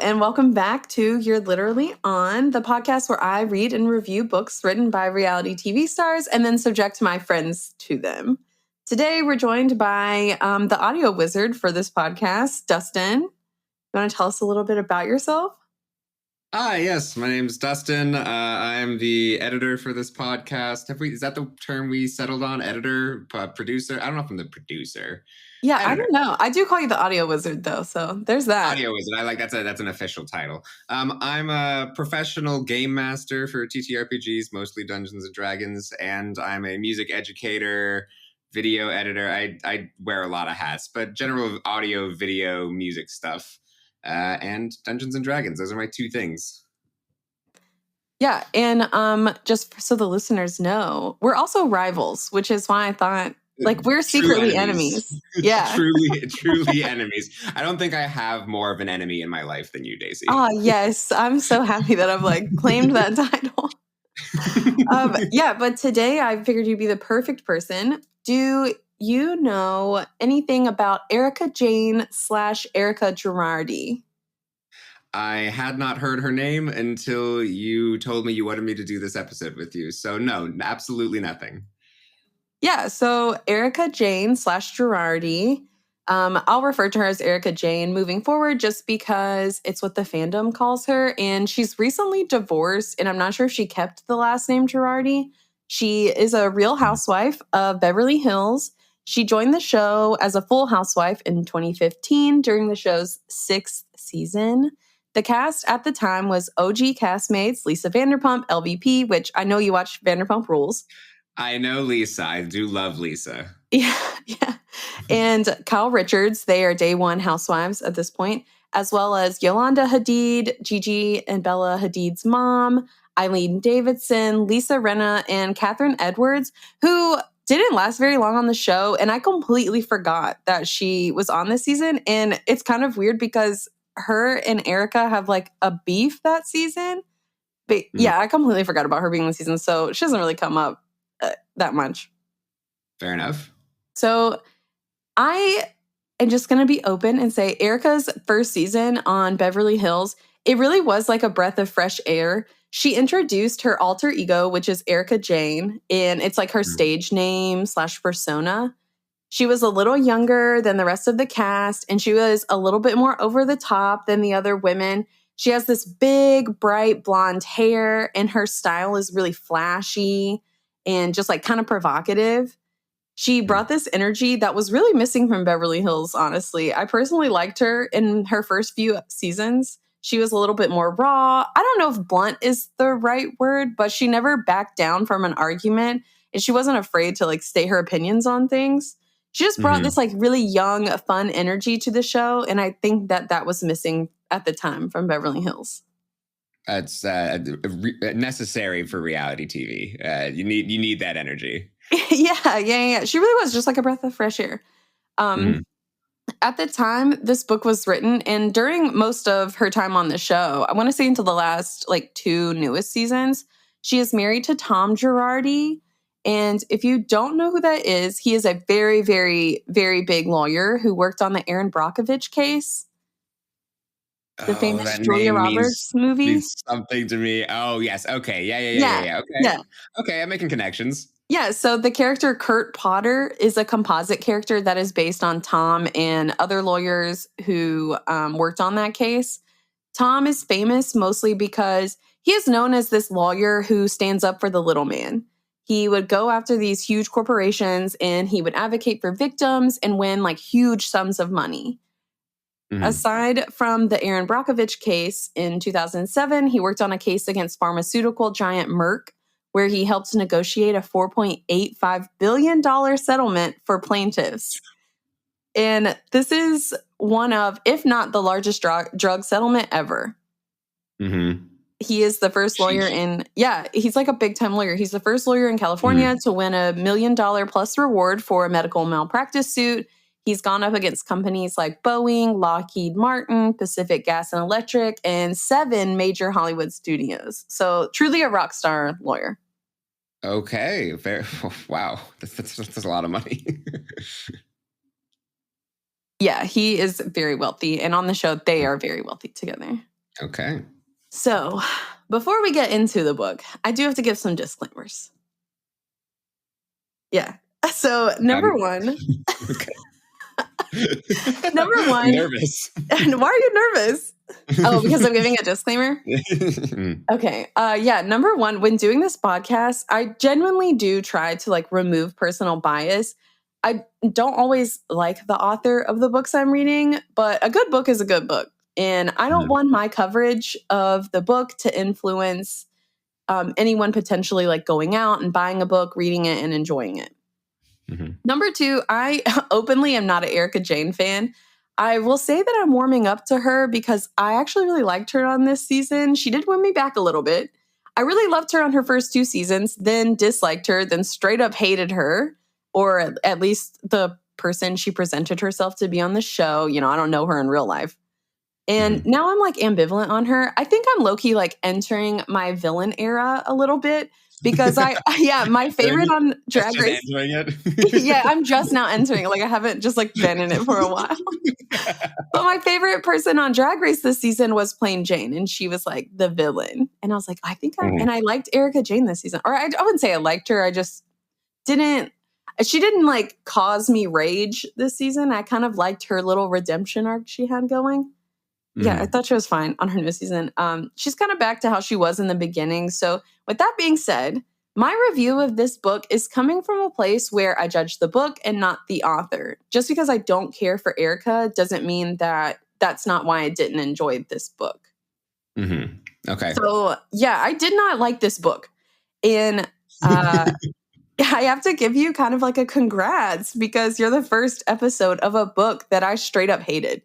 and welcome back to You're Literally On, the podcast where I read and review books written by reality TV stars and then subject my friends to them. Today, we're joined by the audio wizard for this podcast, Dustin. You want to tell us a little bit about yourself? Yes, my name's Dustin. I am the editor for this podcast. Is that the term we settled on? Editor, producer? I don't know if I'm the producer. Yeah, Editor. I don't know. I do call you the audio wizard, though, so there's that. Audio wizard. I like that's an official title. I'm a professional game master for TTRPGs, mostly Dungeons and Dragons, and I'm a music educator, video editor. I wear a lot of hats, but general audio, video, music stuff. And Dungeons and Dragons. Those are my two things. Yeah, and just so the listeners know, we're also rivals, which is why I thought, we're secretly enemies. Yeah. truly enemies. I don't think I have more of an enemy in my life than you, Dacey. Oh, yes. I'm so happy that I've claimed that title. But today I figured you'd be the perfect person. Do you know anything about Erika Jayne / Erika Jayne? I had not heard her name until you told me you wanted me to do this episode with you. So no, absolutely nothing. Yeah, so Erika Jayne / Jayne. I'll refer to her as Erika Jayne moving forward just because it's what the fandom calls her. And she's recently divorced, and I'm not sure if she kept the last name Jayne. She is a real housewife of Beverly Hills. She joined the show as a full housewife in 2015 during the show's 6th season. The cast at the time was OG castmates Lisa Vanderpump, LVP, which I know you watch Vanderpump Rules. I know Lisa. I do love Lisa. Yeah. And Kyle Richards, they are day one housewives at this point, as well as Yolanda Hadid, Gigi and Bella Hadid's mom, Eileen Davidson, Lisa Rinna, and Catherine Edwards, who didn't last very long on the show. And I completely forgot that she was on this season. And it's kind of weird because her and Erika have a beef that season. But yeah, I completely forgot about her being in the season. So she doesn't really come up that much. Fair enough. So I am just going to be open and say Erika's first season on Beverly Hills, it really was like a breath of fresh air. She introduced her alter ego, which is Erika Jayne, and it's her stage name / persona. She was a little younger than the rest of the cast, and she was a little bit more over the top than the other women. She has this big, bright blonde hair, and her style is really flashy and just kind of provocative. She brought this energy that was really missing from Beverly Hills, honestly. I personally liked her in her first few seasons. She was a little bit more raw. I don't know if blunt is the right word, but she never backed down from an argument, and she wasn't afraid to state her opinions on things. She just brought this really young, fun energy to the show, and I think that was missing at the time from Beverly Hills. It's necessary for reality TV. You need that energy. Yeah. She really was just like a breath of fresh air. At the time this book was written, and during most of her time on the show, I want to say until the last 2 newest seasons, she is married to Tom Girardi. And if you don't know who that is, he is a very, very, very big lawyer who worked on the Erin Brockovich case. The famous Julia Roberts movie. Means something to me. Oh, yes. Okay. Yeah. Okay. Okay, I'm making connections. Yeah, so the character Kurt Potter is a composite character that is based on Tom and other lawyers who worked on that case. Tom is famous mostly because he is known as this lawyer who stands up for the little man. He would go after these huge corporations and he would advocate for victims and win huge sums of money. Aside from the Erin Brockovich case in 2007, he worked on a case against pharmaceutical giant Merck, where he helped negotiate a $4.85 billion settlement for plaintiffs. And this is one of, if not the largest drug settlement ever. He is the first lawyer he's a big-time lawyer. He's the first lawyer in California to win a $1 million plus reward for a medical malpractice suit. He's gone up against companies like Boeing, Lockheed Martin, Pacific Gas and Electric, and 7 major Hollywood studios. So truly a rock star lawyer. Okay. Wow. That's a lot of money. Yeah, he is very wealthy. And on the show, they are very wealthy together. Okay. So, before we get into the book, I do have to give some disclaimers. Yeah. So, number one. Okay. Number one. I'm nervous. And why are you nervous? Oh, because I'm giving a disclaimer? Okay. Yeah. Number one, when doing this podcast, I genuinely do try to like remove personal bias. I don't always like the author of the books I'm reading, but a good book is a good book. And I don't want my coverage of the book to influence anyone potentially like going out and buying a book, reading it, and enjoying it. Number two, I openly am not an Erika Jayne fan. I will say that I'm warming up to her because I actually really liked her on this season. She did win me back a little bit. I really loved her on her first 2 seasons, then disliked her, then straight up hated her, or at least the person she presented herself to be on the show. You know, I don't know her in real life. And now I'm like ambivalent on her. I think I'm low-key like entering my villain era a little bit because my favorite on Drag Race. Entering it? Yeah, I'm just now entering it. Like I haven't just like been in it for a while. But my favorite person on Drag Race this season was Plain Jane, and she was like the villain. And I was like, and I liked Erika Jayne this season. Or I wouldn't say I liked her. I just she didn't like cause me rage this season. I kind of liked her little redemption arc she had going. Yeah, I thought she was fine on her new season. She's kind of back to how she was in the beginning. So with that being said, my review of this book is coming from a place where I judge the book and not the author. Just because I don't care for Erika doesn't mean that that's not why I didn't enjoy this book. Okay. So yeah, I did not like this book. And I have to give you kind of like a congrats because you're the first episode of a book that I straight up hated.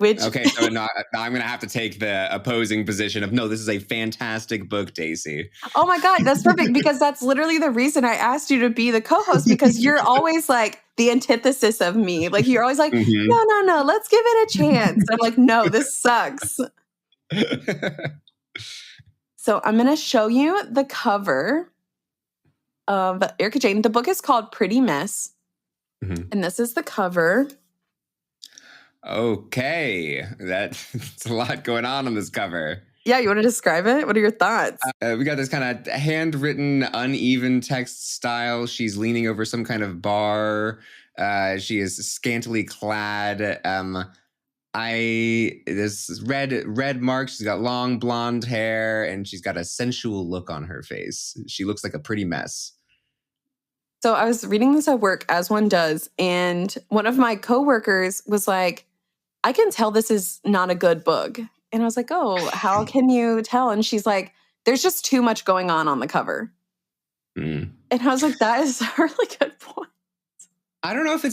Okay, so now I'm going to have to take the opposing position of, no, this is a fantastic book, Dacey. Oh my God, that's perfect because that's literally the reason I asked you to be the co-host because you're always like the antithesis of me. Like you're always like, no, let's give it a chance. I'm like, no, this sucks. So I'm going to show you the cover of Erika Jayne. The book is called Pretty Mess. And this is the cover. Okay, that's a lot going on this cover. Yeah, you want to describe it? What are your thoughts? We got this kind of handwritten, uneven text style. She's leaning over some kind of bar. She is scantily clad. This red mark. She's got long blonde hair, and she's got a sensual look on her face. She looks like a pretty mess. So I was reading this at work, as one does, and one of my coworkers was like, I can tell this is not a good book. And I was like, oh, how can you tell? And she's like, there's just too much going on the cover. And I was like, that is a really good point. I don't know if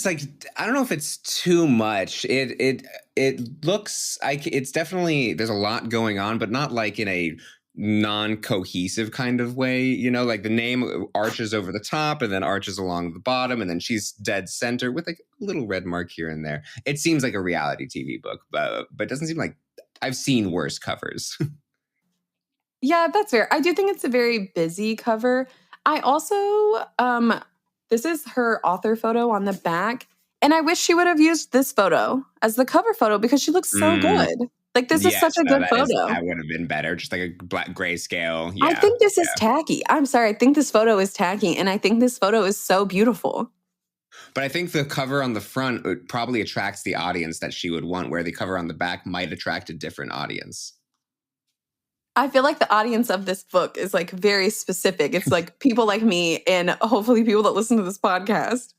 it's too much. It looks like it's definitely, there's a lot going on, but not like in a non-cohesive kind of way, you know, like the name arches over the top and then arches along the bottom, and then she's dead center with like a little red mark here and there. It seems like a reality TV book, but it doesn't seem like I've seen worse covers. Yeah, that's fair. I do think it's a very busy cover. I also, this is her author photo on the back, and I wish she would have used this photo as the cover photo because she looks so good. Like, this is such a good photo. That would have been better. Just like a black grayscale. Yeah, I think this is tacky. I'm sorry. I think this photo is tacky. And I think this photo is so beautiful. But I think the cover on the front probably attracts the audience that she would want, where the cover on the back might attract a different audience. I feel like the audience of this book is like very specific. It's like people like me and hopefully people that listen to this podcast.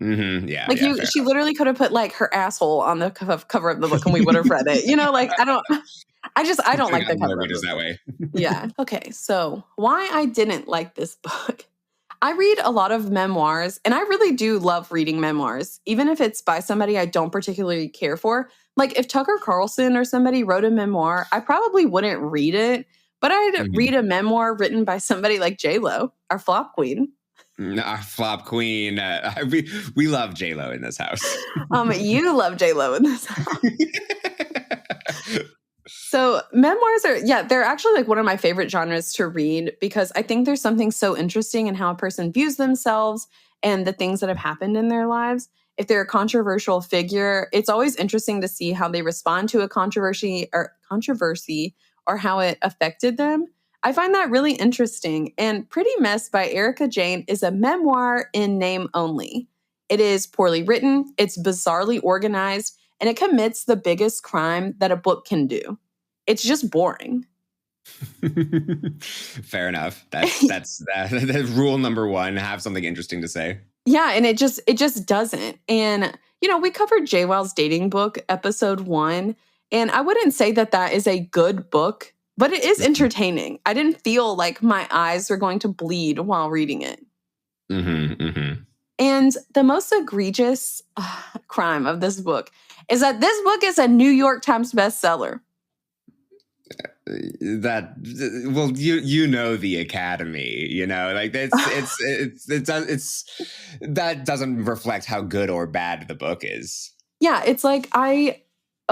Yeah. Like she literally could have put like her asshole on the cover of the book and we would have read it. You know, like I don't like the cover. That way. Yeah. Okay. So why I didn't like this book. I read a lot of memoirs and I really do love reading memoirs, even if it's by somebody I don't particularly care for. Like if Tucker Carlson or somebody wrote a memoir, I probably wouldn't read it, but I'd read a memoir written by somebody like J-Lo, our flop queen. Our flop queen. We love J-Lo in this house. You love J-Lo in this house. So memoirs they're actually like one of my favorite genres to read because I think there's something so interesting in how a person views themselves and the things that have happened in their lives. If they're a controversial figure, it's always interesting to see how they respond to a controversy or controversy or how it affected them. I find that really interesting. And Pretty Mess by Erika Jayne is a memoir in name only. It is poorly written, it's bizarrely organized, and it commits the biggest crime that a book can do. It's just boring. Fair enough. That's rule number one. Have something interesting to say. Yeah, and it just doesn't. And we covered JWoww's dating book episode 1, and I wouldn't say that is a good book, but it is entertaining. I didn't feel like my eyes were going to bleed while reading it. And the most egregious crime of this book is that this book is a New York Times bestseller. That the Academy, like it's that doesn't reflect how good or bad the book is. Yeah, it's like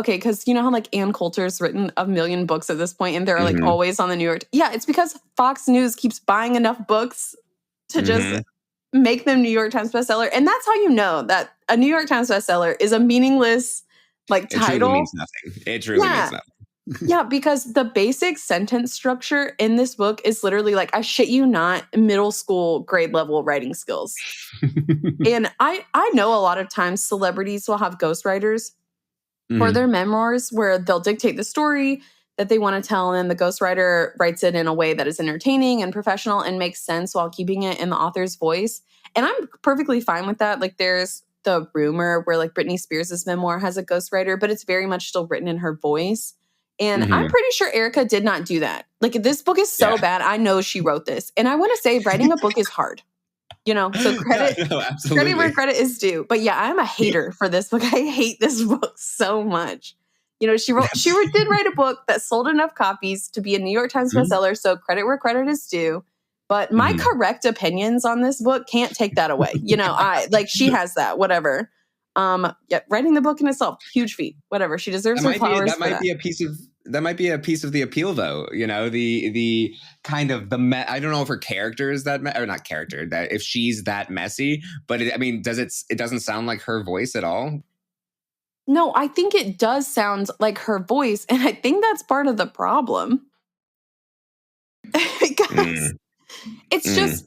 because you know how like Ann Coulter's written a million books at this point and they're like always on the New York. Yeah, it's because Fox News keeps buying enough books to just make them New York Times bestseller, and that's how you know that a New York Times bestseller is a meaningless title. It truly means nothing. It truly means nothing. Yeah, because the basic sentence structure in this book is literally like, I shit you not, middle school grade level writing skills. And I know a lot of times celebrities will have ghostwriters for their memoirs where they'll dictate the story that they want to tell, and then the ghostwriter writes it in a way that is entertaining and professional and makes sense while keeping it in the author's voice. And I'm perfectly fine with that. Like there's the rumor where like Britney Spears' memoir has a ghostwriter, but it's very much still written in her voice. And I'm pretty sure Erika did not do that. Like, this book is so bad. I know she wrote this. And I want to say writing a book is hard. So credit where credit is due. But yeah, I'm a hater for this book. I hate this book so much. She did write a book that sold enough copies to be a New York Times bestseller. So credit where credit is due. But my correct opinions on this book can't take that away. She has that, whatever. Writing the book in itself, huge feat. Whatever, she deserves her flowers. That might be a piece of the appeal, though. The kind of I don't know if her character is that or not character that if she's that messy, but it doesn't sound like her voice at all. No, I think it does sound like her voice, and I think that's part of the problem. Because it's just,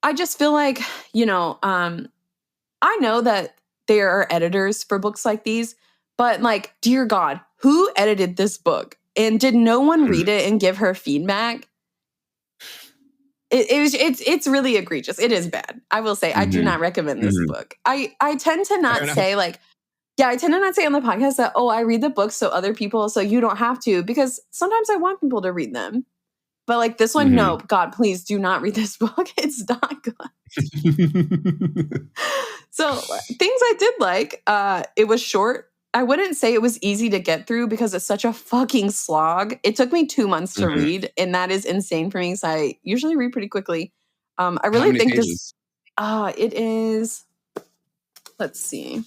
I just feel like I know that there are editors for books like these, but like, dear God, who edited this book? And did no one read it and give her feedback? It's really egregious. It is bad. I will say I do not recommend this book. I tend to not say I tend to not say on the podcast that, I read the books so you don't have to, because sometimes I want people to read them. But like this one, no, God, please do not read this book. It's not good. So things I did like, it was short. I wouldn't say it was easy to get through because it's such a fucking slog. It took me 2 months to read, and that is insane for me because I usually read pretty quickly. I really think pages? It is, let's see,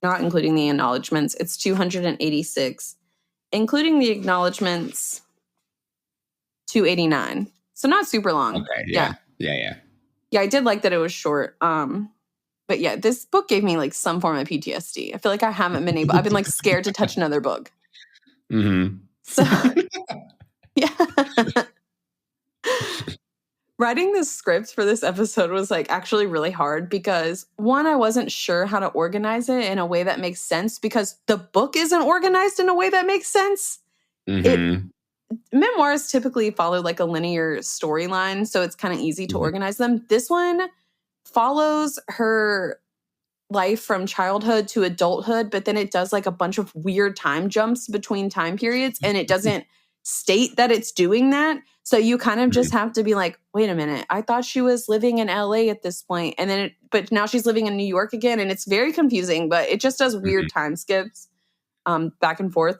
not including the acknowledgments, it's 286. Including the acknowledgments, 289. So not super long. Okay, yeah. Yeah, I did like that it was short. But yeah, this book gave me like some form of PTSD. I feel like I haven't been able, I've been like scared to touch another book. So yeah. Writing the script for this episode was like actually really hard because one, I wasn't sure how to organize it in a way that makes sense because the book isn't organized in a way that makes sense. Memoirs typically follow like a linear storyline, so it's kind of easy to organize them. This one follows her life from childhood to adulthood, but then it does like a bunch of weird time jumps between time periods, and it doesn't state that it's doing that. So you kind of just have to be like, wait a minute, I thought she was living in LA at this point, and then but now she's living in New York again, and it's very confusing, but it just does weird time skips back and forth.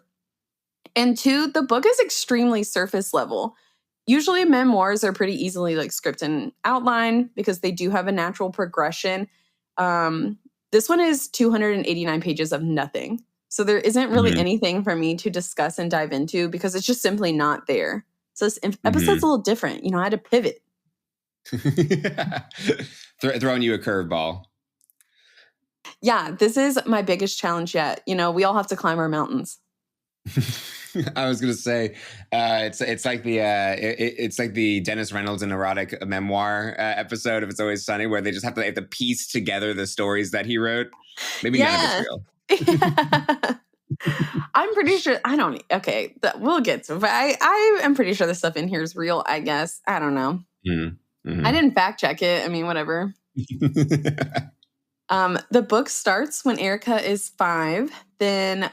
And two, the book is extremely surface level. Usually memoirs are pretty easily like script and outline because they do have a natural progression. This one is 289 pages of nothing. So there isn't really anything for me to discuss and dive into because it's just simply not there. So this episode's a little different. I had to pivot. Throwing you a curveball. Yeah, this is my biggest challenge yet. We all have to climb our mountains. I was gonna say, it's like it's like the Dennis Reynolds and erotic memoir episode of It's Always Sunny, where they just have to piece together the stories that he wrote. Maybe none of it's Yeah. real. Yeah. I'm pretty sure. I don't. Okay, we'll get to. But I am pretty sure the stuff in here is real. I guess. I don't know. Mm-hmm. I didn't fact check it. I mean, whatever. The book starts when Erika is 5. Then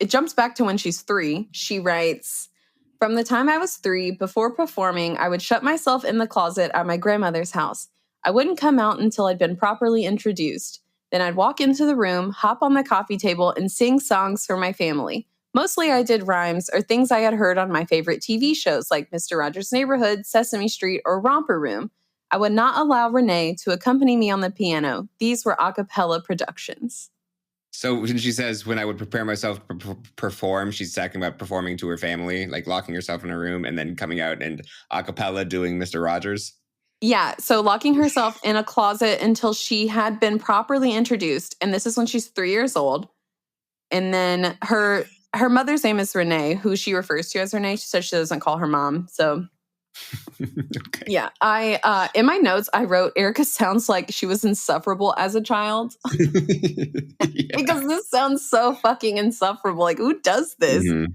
it jumps back to when she's 3. She writes, "From the time I was 3, before performing, I would shut myself in the closet at my grandmother's house. I wouldn't come out until I'd been properly introduced. Then I'd walk into the room, hop on the coffee table, and sing songs for my family. Mostly I did rhymes or things I had heard on my favorite TV shows like Mr. Rogers' Neighborhood, Sesame Street, or Romper Room. I would not allow Renee to accompany me on the piano. These were a cappella productions." So when she says, when I would prepare myself to perform, she's talking about performing to her family, like locking herself in a room and then coming out and a cappella doing Mr. Rogers. Yeah, so locking herself in a closet until she had been properly introduced. And this is when she's 3 years old. And then her mother's name is Renee, who she refers to as Renee. She says she doesn't call her mom. So Okay. yeah, I in my notes I wrote Erika sounds like she was insufferable as a child. Yeah. Because this sounds so fucking insufferable. Like, who does this? Mhm.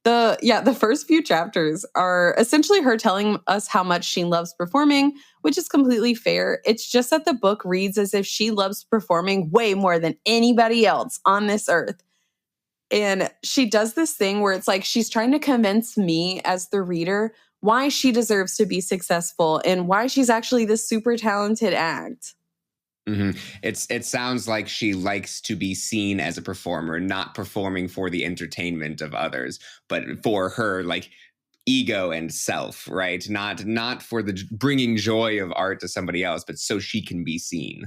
The first few chapters are essentially her telling us how much she loves performing, which is completely fair. It's just that the book reads as if she loves performing way more than anybody else on this earth. And she does this thing where it's like she's trying to convince me as the reader why she deserves to be successful and why she's actually this super talented act. Mm-hmm. It sounds like she likes to be seen as a performer, not performing for the entertainment of others, but for her like ego and self, right? Not for the bringing joy of art to somebody else, but so she can be seen.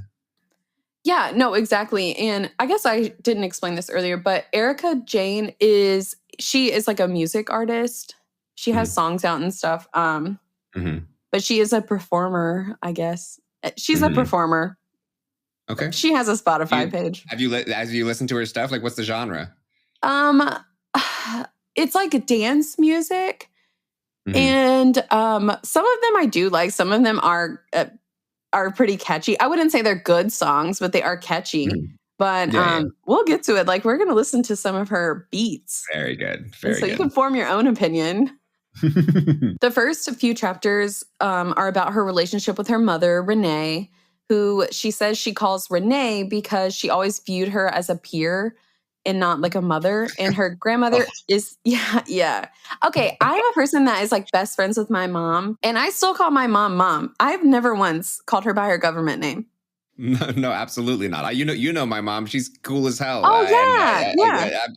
Yeah, no, exactly. And I guess I didn't explain this earlier, but Erika Jayne is like a music artist. She has songs out and stuff. But she is a performer, I guess. She's a performer. Okay. She has a Spotify page. Have you listened to her stuff? Like, what's the genre? It's like dance music, and some of them I do like. Some of them are pretty catchy. I wouldn't say they're good songs, but they are catchy. But we'll get to it. Like, we're going to listen to some of her beats. Very good. Very so good. You can form your own opinion. The first few chapters are about her relationship with her mother, Renee, who she says she calls Renee because she always viewed her as a peer and not like a mother. And her grandmother is, yeah. Okay, I'm a person that is like best friends with my mom, and I still call my mom Mom. I've never once called her by her government name. No, absolutely not. You know my mom. She's cool as hell. Oh yeah,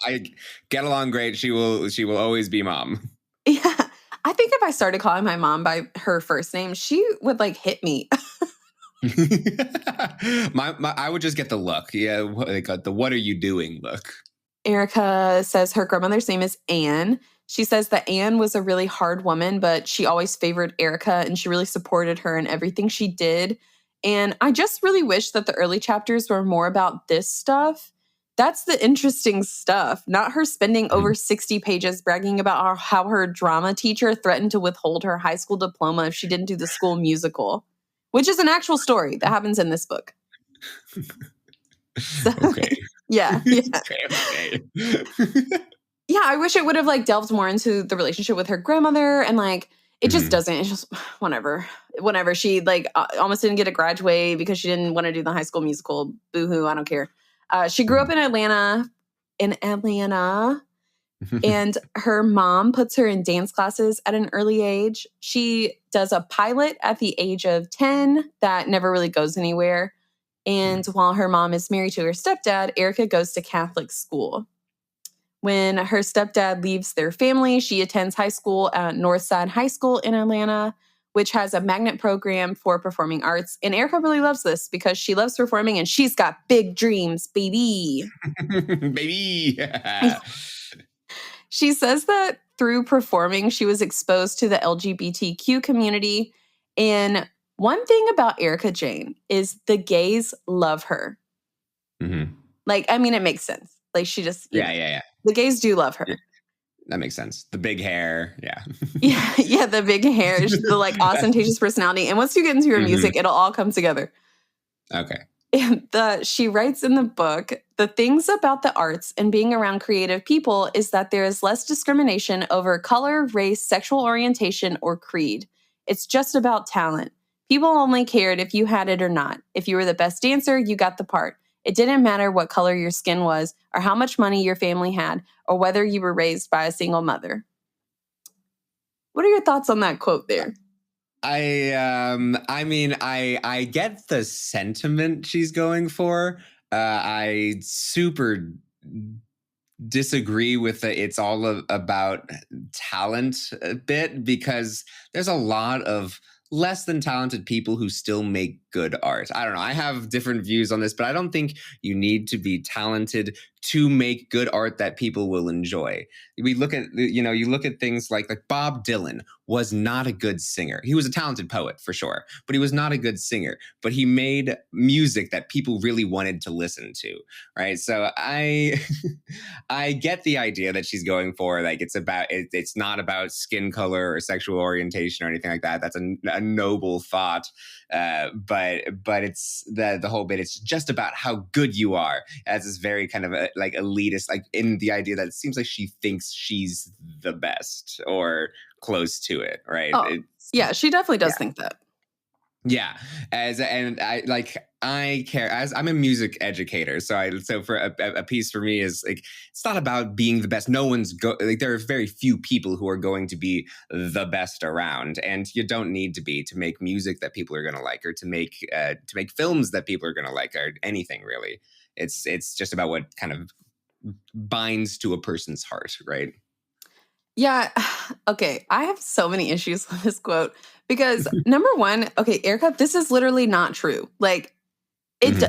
I get along great. She will always be Mom. Yeah, I think if I started calling my mom by her first name, she would like hit me. I would just get the look. Yeah, like the "what are you doing" look. Erika says her grandmother's name is Anne. She says that Anne was a really hard woman, but she always favored Erika and she really supported her in everything she did. And I just really wish that the early chapters were more about this stuff. That's the interesting stuff, not her spending over 60 pages bragging about how her drama teacher threatened to withhold her high school diploma if she didn't do the school musical, which is an actual story that happens in this book. So, okay. Yeah. Okay. Yeah, I wish it would have like delved more into the relationship with her grandmother, and like it just doesn't. It's just whenever she like almost didn't get to graduate because she didn't want to do the high school musical. Boo-hoo, I don't care. She grew up in Atlanta, and her mom puts her in dance classes at an early age. She does a pilot at the age of 10 that never really goes anywhere. And while her mom is married to her stepdad, Erika goes to Catholic school. When her stepdad leaves their family, she attends high school at Northside High School in Atlanta, which has a magnet program for performing arts. And Erika really loves this because she loves performing and she's got big dreams, baby. Baby. She says that through performing, she was exposed to the LGBTQ community. And one thing about Erika Jayne is the gays love her. Like, I mean, it makes sense. Like, she just, yeah. The gays do love her. That makes sense. The big hair. Yeah. Yeah, the big hair, the like ostentatious personality. And once you get into your music, it'll all come together. Okay. And she writes in the book, the things about the arts and being around creative people is that there is less discrimination over color, race, sexual orientation, or creed. It's just about talent. People only cared if you had it or not. If you were the best dancer, you got the part. It didn't matter what color your skin was, or how much money your family had, or whether you were raised by a single mother. What are your thoughts on that quote there? I mean, I get the sentiment she's going for. I super disagree with it's all about talent a bit, because there's a lot of less than talented people who still make good art. I don't know. I have different views on this, but I don't think you need to be talented to make good art that people will enjoy. We look at, you look at things like Bob Dylan was not a good singer. He was a talented poet for sure, but he was not a good singer. But he made music that people really wanted to listen to, right? So I get the idea that she's going for, like, it's not about skin color or sexual orientation or anything like that. That's a noble thought. But it's the whole bit. It's just about how good you are, as this very kind of like elitist, like in the idea that it seems like she thinks she's the best or close to it, right? Oh, yeah, she definitely does think that. Yeah, I care, as I'm a music educator, so for a piece for me is like, it's not about being the best. No one's there are very few people who are going to be the best around, and you don't need to be to make music that people are going to like, or to make films that people are going to like, or anything really. It's just about what kind of binds to a person's heart, right? Yeah. Okay. I have so many issues with this quote because number one, okay, Erika, this is literally not true. Like,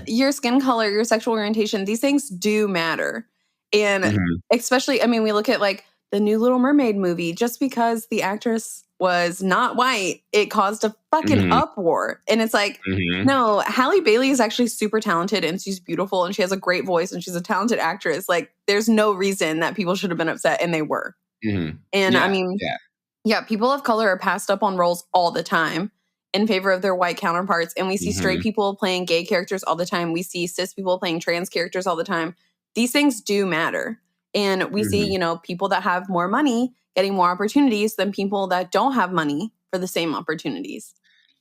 your skin color, your sexual orientation, these things do matter. And especially, I mean, we look at like the new Little Mermaid movie, just because the actress was not white, it caused a fucking uproar. And it's like, no, Halle Bailey is actually super talented and she's beautiful and she has a great voice and she's a talented actress. Like, there's no reason that people should have been upset, and they were. And I mean, people of color are passed up on roles all the time in favor of their white counterparts. And we see straight people playing gay characters all the time. We see cis people playing trans characters all the time. These things do matter. And we see, people that have more money getting more opportunities than people that don't have money for the same opportunities.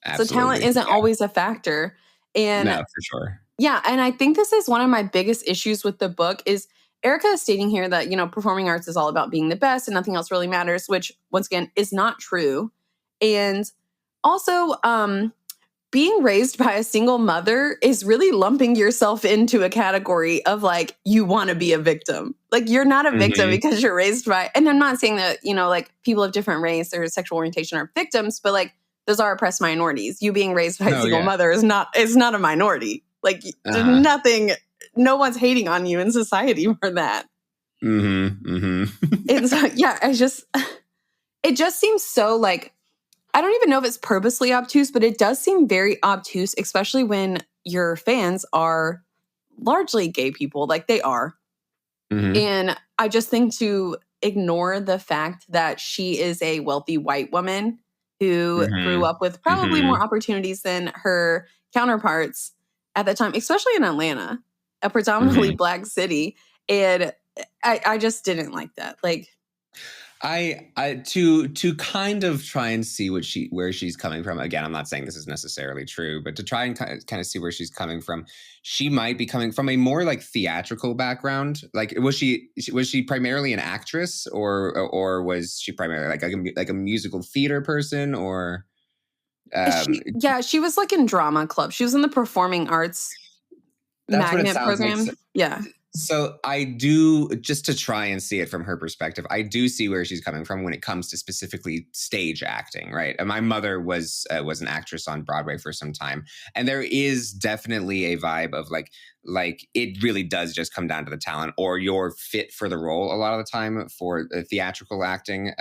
Absolutely. So talent isn't always a factor. And no, for sure. Yeah. And I think this is one of my biggest issues with the book is Erika is stating here that, performing arts is all about being the best and nothing else really matters, which once again is not true. And also, being raised by a single mother is really lumping yourself into a category of like, you want to be a victim. Like, you're not a victim because you're raised by, and I'm not saying that, like people of different race or sexual orientation are victims, but like those are oppressed minorities. You being raised by a single mother is not a minority. Like, there's nothing, no one's hating on you in society for that. And so, it just seems so like, I don't even know if it's purposely obtuse, but it does seem very obtuse, especially when your fans are largely gay people, like they are. And I just think to ignore the fact that she is a wealthy white woman who grew up with probably more opportunities than her counterparts at that time, especially in Atlanta, a predominantly Black city. And I just didn't like that. Like, I to kind of try and see where she's coming from. Again, I'm not saying this is necessarily true, but to try and kind of see where she's coming from, she might be coming from a more like theatrical background. Like, was she primarily an actress, or was she primarily like a musical theater person, or? She was like in drama club. She was in the performing arts magnet program. Like. Yeah. So I do, just to try and see it from her perspective, I do see where she's coming from when it comes to specifically stage acting, right? And my mother was an actress on Broadway for some time, and there is definitely a vibe of like it really does just come down to the talent, or you're fit for the role a lot of the time for theatrical acting.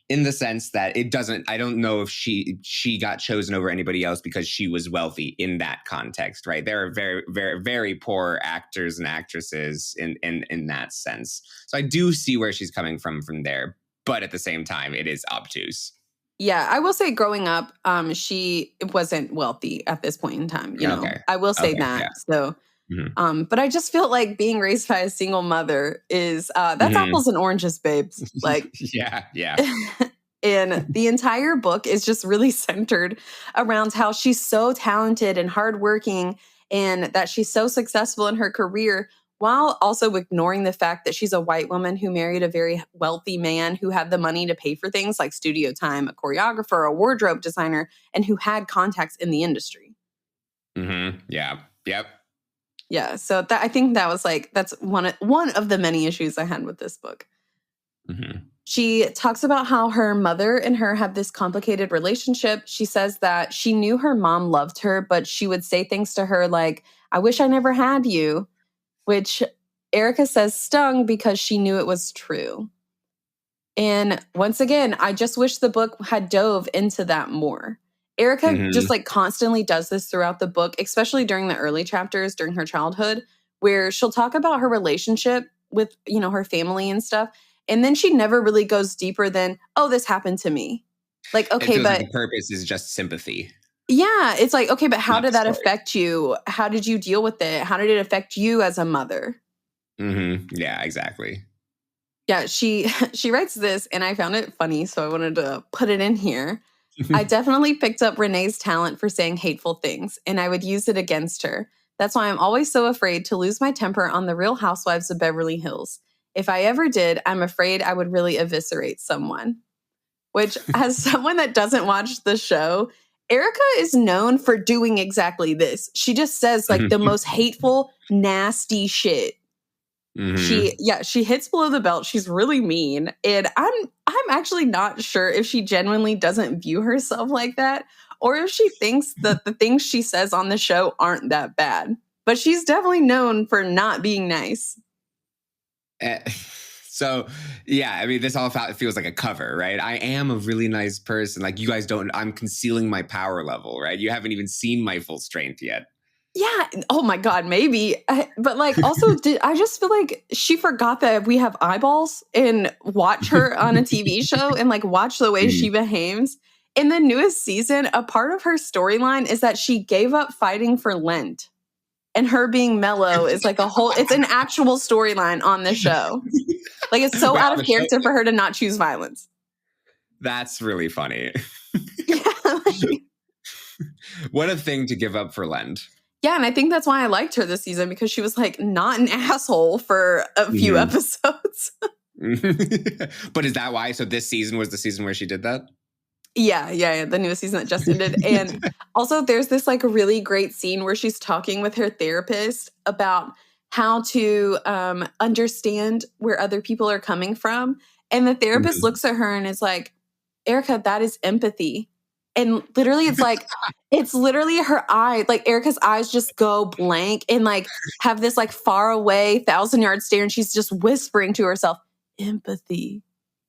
in the sense that I don't know if she got chosen over anybody else because she was wealthy in that context, right? There are very, very, very poor actors and actresses in that sense. So I do see where she's coming from there. But at the same time, it is obtuse. Yeah, I will say growing up, she wasn't wealthy at this point in time, you know. Okay. I will say that. Yeah. So, but I just feel like being raised by a single mother is that's apples and oranges, babes. Like, yeah. And the entire book is just really centered around how she's so talented and hardworking and that she's so successful in her career, while also ignoring the fact that she's a white woman who married a very wealthy man who had the money to pay for things like studio time, a choreographer, a wardrobe designer, and who had contacts in the industry. Yeah. Yep. Yeah. So I think that was like, that's one of the many issues I had with this book. She talks about how her mother and her have this complicated relationship. She says that she knew her mom loved her, but she would say things to her like, I wish I never had you, which Erika says stung because she knew it was true. And once again, I just wish the book had dove into that more. Erika just like constantly does this throughout the book, especially during the early chapters during her childhood, where she'll talk about her relationship with, you know, her family and stuff. And then she never really goes deeper than, oh, this happened to me. Like, okay, but the purpose is just sympathy. Yeah, it's like, okay, but how did that affect you? How did you deal with it? How did it affect you as a mother? Yeah, exactly. Yeah, she writes this, and I found it funny, so I wanted to put it in here. I definitely picked up Renee's talent for saying hateful things, and I would use it against her. That's why I'm always so afraid to lose my temper on the Real Housewives of Beverly Hills. If I ever did, I'm afraid I would really eviscerate someone. Which, as someone that doesn't watch the show, Erika is known for doing exactly this. She just says like the most hateful, nasty shit. She hits below the belt. She's really mean. And I'm actually not sure if she genuinely doesn't view herself like that or if she thinks that the things she says on the show aren't that bad. But she's definitely known for not being nice. So, yeah, I mean, this all feels like a cover, right? I am a really nice person. Like, you guys don't, I'm concealing my power level, right? You haven't even seen my full strength yet. Yeah. Oh my God, maybe. But like, also, I just feel like she forgot that we have eyeballs and watch her on a TV show and like watch the way she behaves. In the newest season, a part of her storyline is that she gave up fighting for Lent. And her being mellow is like it's an actual storyline on the show. Like, it's so out of character for her to not choose violence. That's really funny. Yeah. What a thing to give up for Lent. Yeah, and I think that's why I liked her this season, because she was like not an asshole for a few episodes. But is that why? So this season was the season where she did that? Yeah. The newest season that just ended. And also there's this like really great scene where she's talking with her therapist about how to understand where other people are coming from. And the therapist looks at her and is like, Erika, that is empathy. And literally it's like, it's literally her eye, like Erika's eyes just go blank and like have this like far away 1,000-yard stare. And she's just whispering to herself, empathy.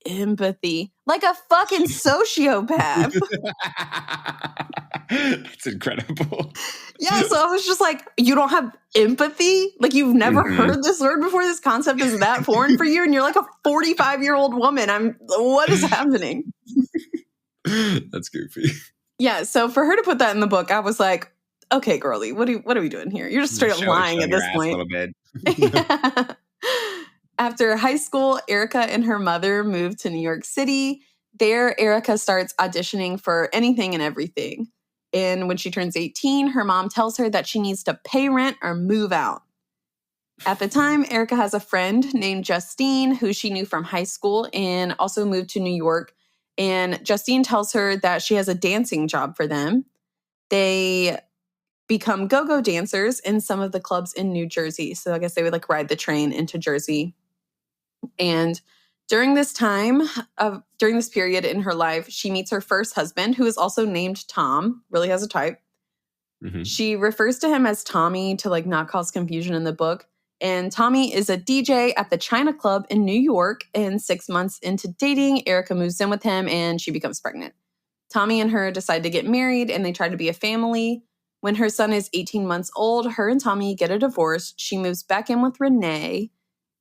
Like a fucking sociopath. That's incredible. Yeah, so I was just like, you don't have empathy? Like, you've never heard this word before? This concept is that foreign for you? And you're like a 45-year-old woman. What is happening? That's goofy. Yeah, so for her to put that in the book, I was like, okay, girly, what are we doing here? You're just straight up lying at this point. A little bit. Yeah. After high school, Erika and her mother moved to New York City. There, Erika starts auditioning for anything and everything. And when she turns 18, her mom tells her that she needs to pay rent or move out. At the time, Erika has a friend named Justine, who she knew from high school and also moved to New York. And Justine tells her that she has a dancing job for them. They become go-go dancers in some of the clubs in New Jersey. So I guess they would like ride the train into Jersey. And during this period in her life, she meets her first husband, who is also named Tom, really has a type. She refers to him as Tommy to like not cause confusion in the book. And Tommy is a DJ at the China Club in New York. And 6 months into dating, Erika moves in with him and she becomes pregnant. Tommy and her decide to get married and they try to be a family. When her son is 18 months old, her and Tommy get a divorce. She moves back in with Renee.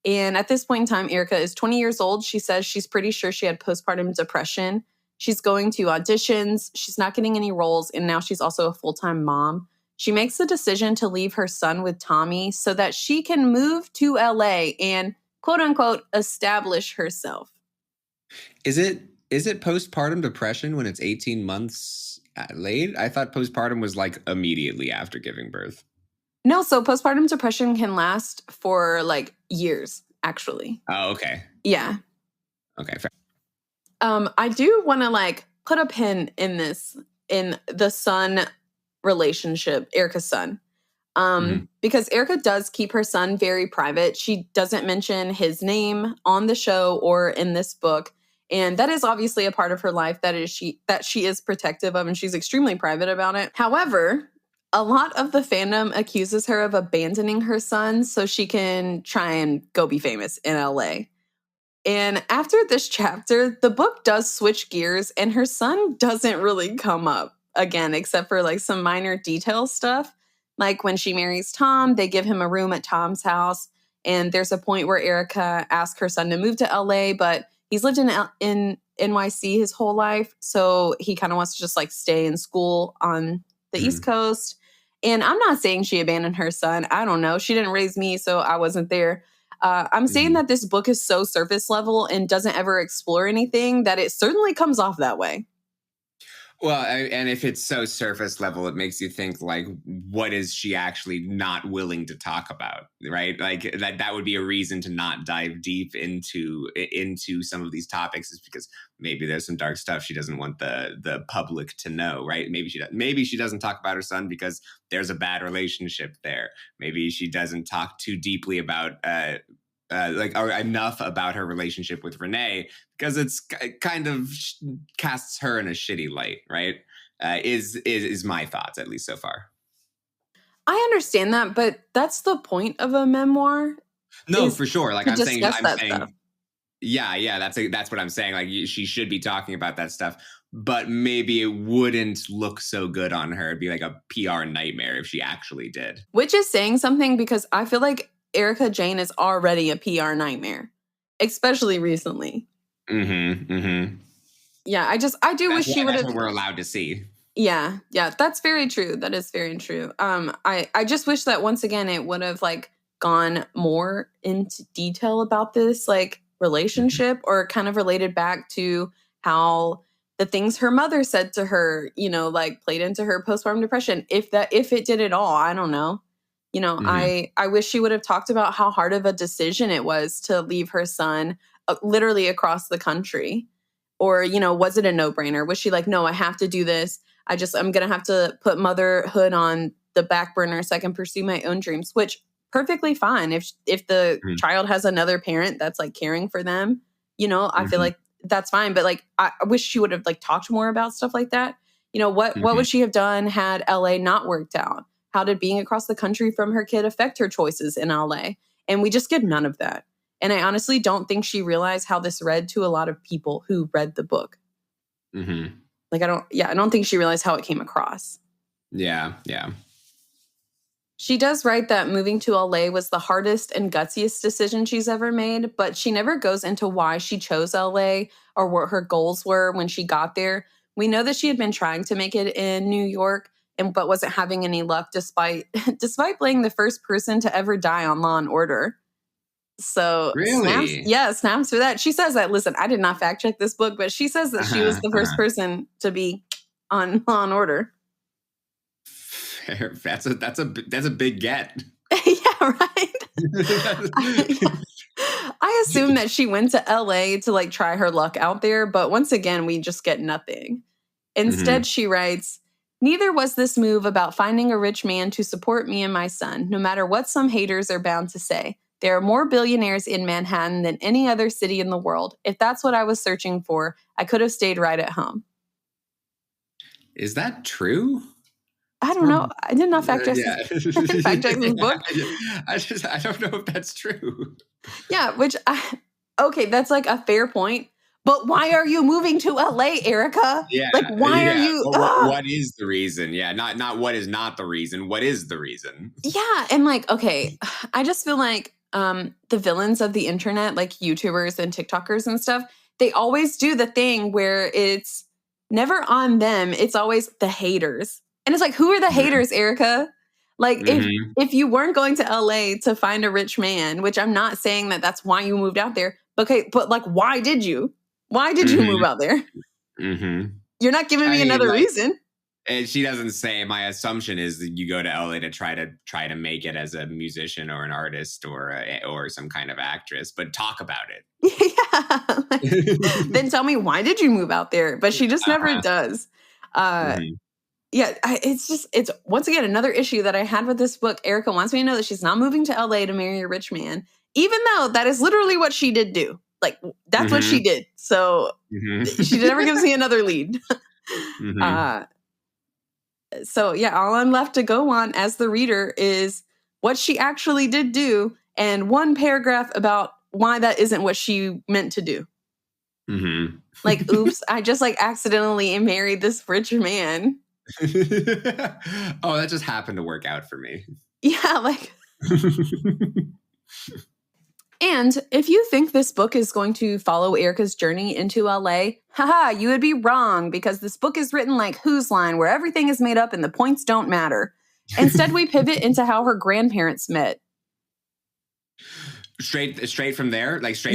And at this point in time, Erika is 20 years old. She says she's pretty sure she had postpartum depression. She's going to auditions. She's not getting any roles. And now she's also a full-time mom. She makes the decision to leave her son with Tommy so that she can move to LA and quote unquote establish herself. Is it postpartum depression when it's 18 months late? I thought postpartum was like immediately after giving birth. No, so postpartum depression can last for like years, actually. Oh, okay. Yeah. Okay, fair. I do want to like put a pin in this, in the son relationship, Erika's son. Because Erika does keep her son very private. She doesn't mention his name on the show or in this book. And that is obviously a part of her life that she is protective of, and she's extremely private about it. However, a lot of the fandom accuses her of abandoning her son so she can try and go be famous in LA. And after this chapter, the book does switch gears and her son doesn't really come up again, except for like some minor detail stuff. Like when she marries Tom, they give him a room at Tom's house. And there's a point where Erika asks her son to move to LA, but he's lived in NYC his whole life. So he kind of wants to just like stay in school on the East Coast. And I'm not saying she abandoned her son. I don't know. She didn't raise me, so I wasn't there. I'm saying that this book is so surface level and doesn't ever explore anything that it certainly comes off that way. Well, and if it's so surface level, it makes you think, like, what is she actually not willing to talk about, right? Like that would be a reason to not dive deep into some of these topics, is because maybe there's some dark stuff she doesn't want the public to know, right? Maybe she doesn't talk about her son because there's a bad relationship there. Maybe she doesn't talk too deeply about or enough about her relationship with Renee because it's kind of casts her in a shitty light, right? Is my thoughts, at least so far. I understand that, but that's the point of a memoir. No, for sure. Like I'm saying, stuff. Yeah, that's what I'm saying. Like she should be talking about that stuff, but maybe it wouldn't look so good on her. It'd be like a PR nightmare if she actually did. Which is saying something, because I feel like Erika Jayne is already a PR nightmare, especially recently. Yeah, I do wish she would have. That's what we're allowed to see. Yeah, that's very true. That is very true. I just wish that once again it would have like gone more into detail about this like relationship, or kind of related back to how the things her mother said to her, like played into her postpartum depression. If it did at all, I don't know. I wish she would have talked about how hard of a decision it was to leave her son literally across the country. Or, was it a no-brainer? Was she like, no, I have to do this. I'm going to have to put motherhood on the back burner so I can pursue my own dreams, which perfectly fine. If the child has another parent that's like caring for them, I feel like that's fine. But like, I wish she would have like talked more about stuff like that. What would she have done had LA not worked out? How did being across the country from her kid affect her choices in LA? And we just get none of that. And I honestly don't think she realized how this read to a lot of people who read the book. Like, I don't think she realized how it came across. Yeah. She does write that moving to LA was the hardest and gutsiest decision she's ever made, but she never goes into why she chose LA or what her goals were when she got there. We know that she had been trying to make it in New York, but wasn't having any luck despite playing the first person to ever die on Law and Order. So really? Snaps for that. She says that, listen, I did not fact check this book, but she says that she was the first person to be on Law and Order. That's a big get. Yeah, right. I assume that she went to LA to like try her luck out there, but once again, we just get nothing. Instead, she writes, "Neither was this move about finding a rich man to support me and my son, no matter what some haters are bound to say. There are more billionaires in Manhattan than any other city in the world. If that's what I was searching for, I could have stayed right at home." Is that true? I don't know. I did not fact check Yeah. this, fact check this book. I don't know if that's true. Yeah, okay, that's like a fair point. But why are you moving to LA, Erika? Yeah. Like, why are you? What is the reason? Yeah, not what is not the reason. What is the reason? Yeah, and like, okay, I just feel like the villains of the internet, like YouTubers and TikTokers and stuff, they always do the thing where it's never on them. It's always the haters. And it's like, who are the haters, Erika? Like, if you weren't going to LA to find a rich man, which I'm not saying that that's why you moved out there, okay, but like, why did you? Why did you move out there? You're not giving me another reason. And she doesn't say. My assumption is that you go to LA to try to make it as a musician or an artist or some kind of actress, but talk about it. Yeah. Like, then tell me, why did you move out there? But she just never does. Yeah, it's once again another issue that I had with this book. Erika wants me to know that she's not moving to LA to marry a rich man, even though that is literally what she did do. Like, that's what she did. So she never gives me another lead. So yeah, all I'm left to go on as the reader is what she actually did do and one paragraph about why that isn't what she meant to do. Like, oops, I just like accidentally married this rich man. Oh, that just happened to work out for me. Yeah, like. And if you think this book is going to follow Erika's journey into LA, haha, you would be wrong, because this book is written like Whose Line, where everything is made up and the points don't matter. Instead, we pivot into how her grandparents met. Straight from there, like from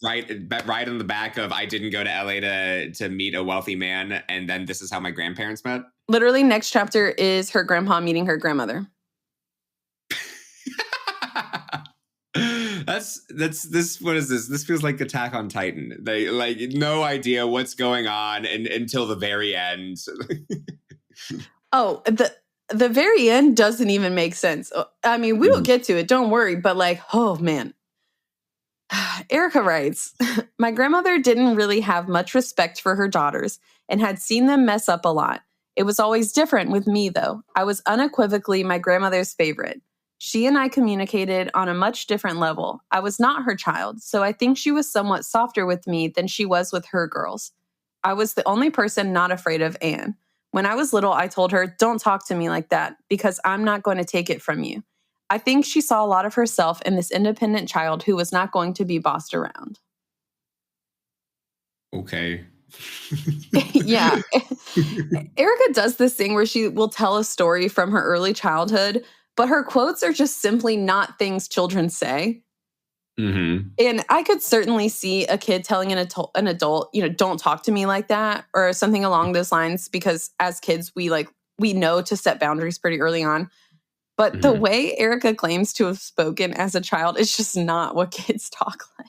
like right on the back of I didn't go to LA to meet a wealthy man, and then this is how my grandparents met. Literally, next chapter is her grandpa meeting her grandmother. This what is this? This feels like Attack on Titan. They like no idea what's going on until the very end. Oh, the very end doesn't even make sense. I mean, we will get to it, don't worry, but like, oh man. Erika writes, my grandmother didn't really have much respect for her daughters and had seen them mess up a lot. It was always different with me, though. I was unequivocally my grandmother's favorite. She and I communicated on a much different level. I was not her child, so I think she was somewhat softer with me than she was with her girls. I was the only person not afraid of Anne. When I was little, I told her, don't talk to me like that, because I'm not going to take it from you. I think she saw a lot of herself in this independent child who was not going to be bossed around. Okay. Yeah. Erika does this thing where she will tell a story from her early childhood, but her quotes are just simply not things children say. And I could certainly see a kid telling an adult, you know, don't talk to me like that, or something along those lines, because as kids, we know to set boundaries pretty early on. But the way Erika claims to have spoken as a child is just not what kids talk like.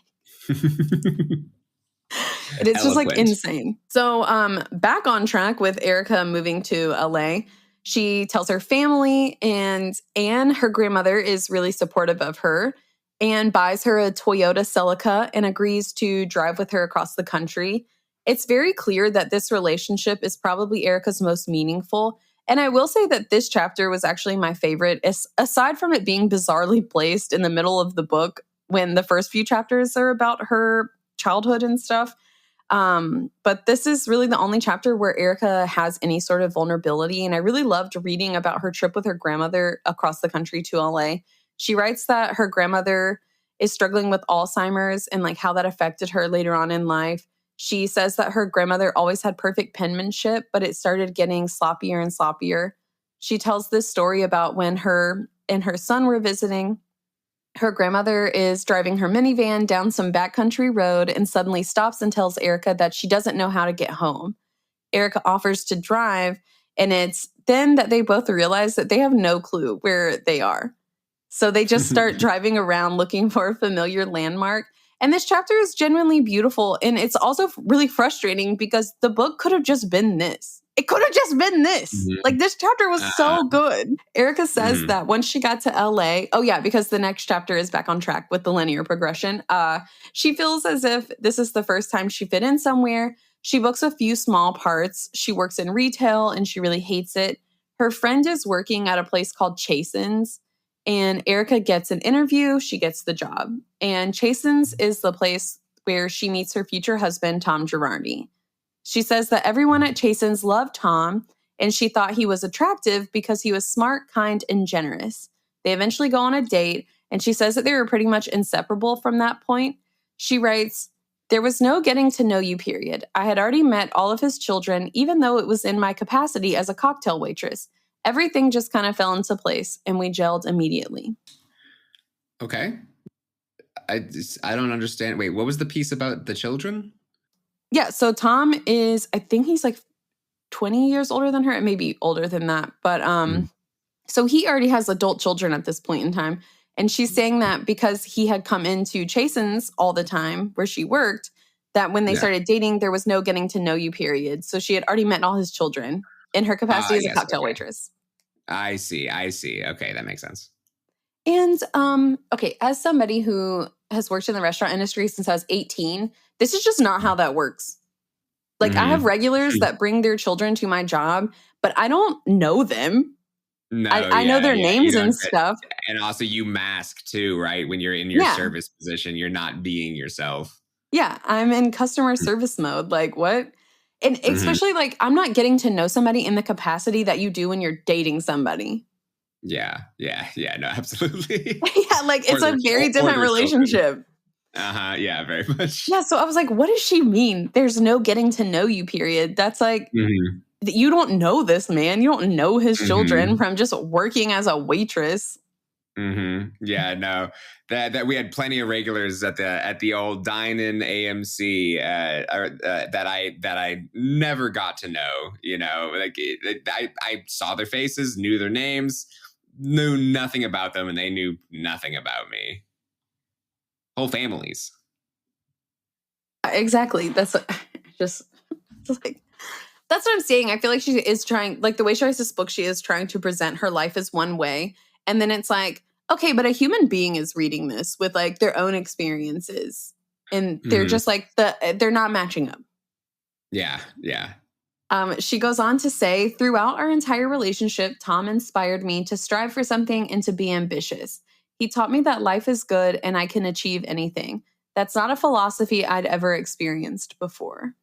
It is just like insane. So back on track with Erika moving to LA. She tells her family, and Anne, her grandmother, is really supportive of her. Anne buys her a Toyota Celica and agrees to drive with her across the country. It's very clear that this relationship is probably Erika's most meaningful. And I will say that this chapter was actually my favorite, aside from it being bizarrely placed in the middle of the book when the first few chapters are about her childhood and stuff. But this is really the only chapter where Erika has any sort of vulnerability. And I really loved reading about her trip with her grandmother across the country to LA. She writes that her grandmother is struggling with Alzheimer's and like how that affected her later on in life. She says that her grandmother always had perfect penmanship, but it started getting sloppier and sloppier. She tells this story about when her and her son were visiting. Her grandmother is driving her minivan down some backcountry road and suddenly stops and tells Erika that she doesn't know how to get home. Erika offers to drive, and it's then that they both realize that they have no clue where they are. So they just start driving around looking for a familiar landmark. And this chapter is genuinely beautiful, and it's also really frustrating because the book could have just been this. It could have just been this. Like, this chapter was so good. Erika says that once she got to LA, oh yeah, because the next chapter is back on track with the linear progression. She feels as if this is the first time she fit in somewhere. She books a few small parts. She works in retail and she really hates it. Her friend is working at a place called Chasen's, and Erika gets an interview. She gets the job. And Chasen's is the place where she meets her future husband, Tom Girardi. She says that everyone at Chasen's loved Tom, and she thought he was attractive because he was smart, kind, and generous. They eventually go on a date, and she says that they were pretty much inseparable from that point. She writes, "There was no getting to know you period. I had already met all of his children, even though it was in my capacity as a cocktail waitress. Everything just kind of fell into place, and we gelled immediately." Okay. I don't understand. Wait, what was the piece about the children? Yeah, so Tom is, I think he's like 20 years older than her. It may be older than that. But so he already has adult children at this point in time. And she's saying that because he had come into Chasen's all the time where she worked, that when they started dating, there was no getting to know you period. So she had already met all his children in her capacity as a cocktail waitress. I see. Okay, that makes sense. And okay, as somebody who has worked in the restaurant industry since I was 18, this is just not how that works. Like, I have regulars that bring their children to my job, but I don't know them. No, I know their names and stuff. And also you mask too, right? When you're in your service position, you're not being yourself. Yeah, I'm in customer service mode. Like, what? And especially, like, I'm not getting to know somebody in the capacity that you do when you're dating somebody. Yeah, no, absolutely. Yeah, like, it's a very different relationship. Yeah, very much. Yeah, so I was like, what does she mean? There's no getting to know you period. That's like, you don't know this man. You don't know his children from just working as a waitress. Yeah, no, that we had plenty of regulars at the old dine-in AMC that I never got to know. You know, like I saw their faces, knew their names, knew nothing about them, and they knew nothing about me. Whole families. Exactly. That's just like, that's what I'm saying. I feel like she is trying, like, the way she writes this book, she is trying to present her life as one way. And then it's like, okay, but a human being is reading this with like their own experiences. And they're just like, they're not matching up. Yeah. She goes on to say, throughout our entire relationship, Tom inspired me to strive for something and to be ambitious. He taught me that life is good and I can achieve anything. That's not a philosophy I'd ever experienced before.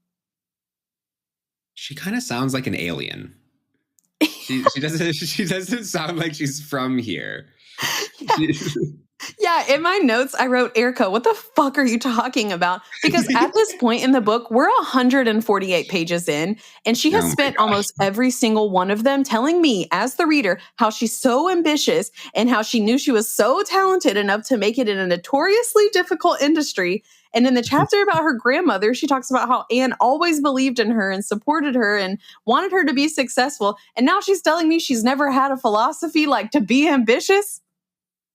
She kind of sounds like an alien. She doesn't sound like she's from here. Yeah, in my notes, I wrote, Erika, what the fuck are you talking about? Because at this point in the book, we're 148 pages in, and she has spent almost every single one of them telling me, as the reader, how she's so ambitious and how she knew she was so talented enough to make it in a notoriously difficult industry. And in the chapter about her grandmother, she talks about how Anne always believed in her and supported her and wanted her to be successful. And now she's telling me she's never had a philosophy like to be ambitious.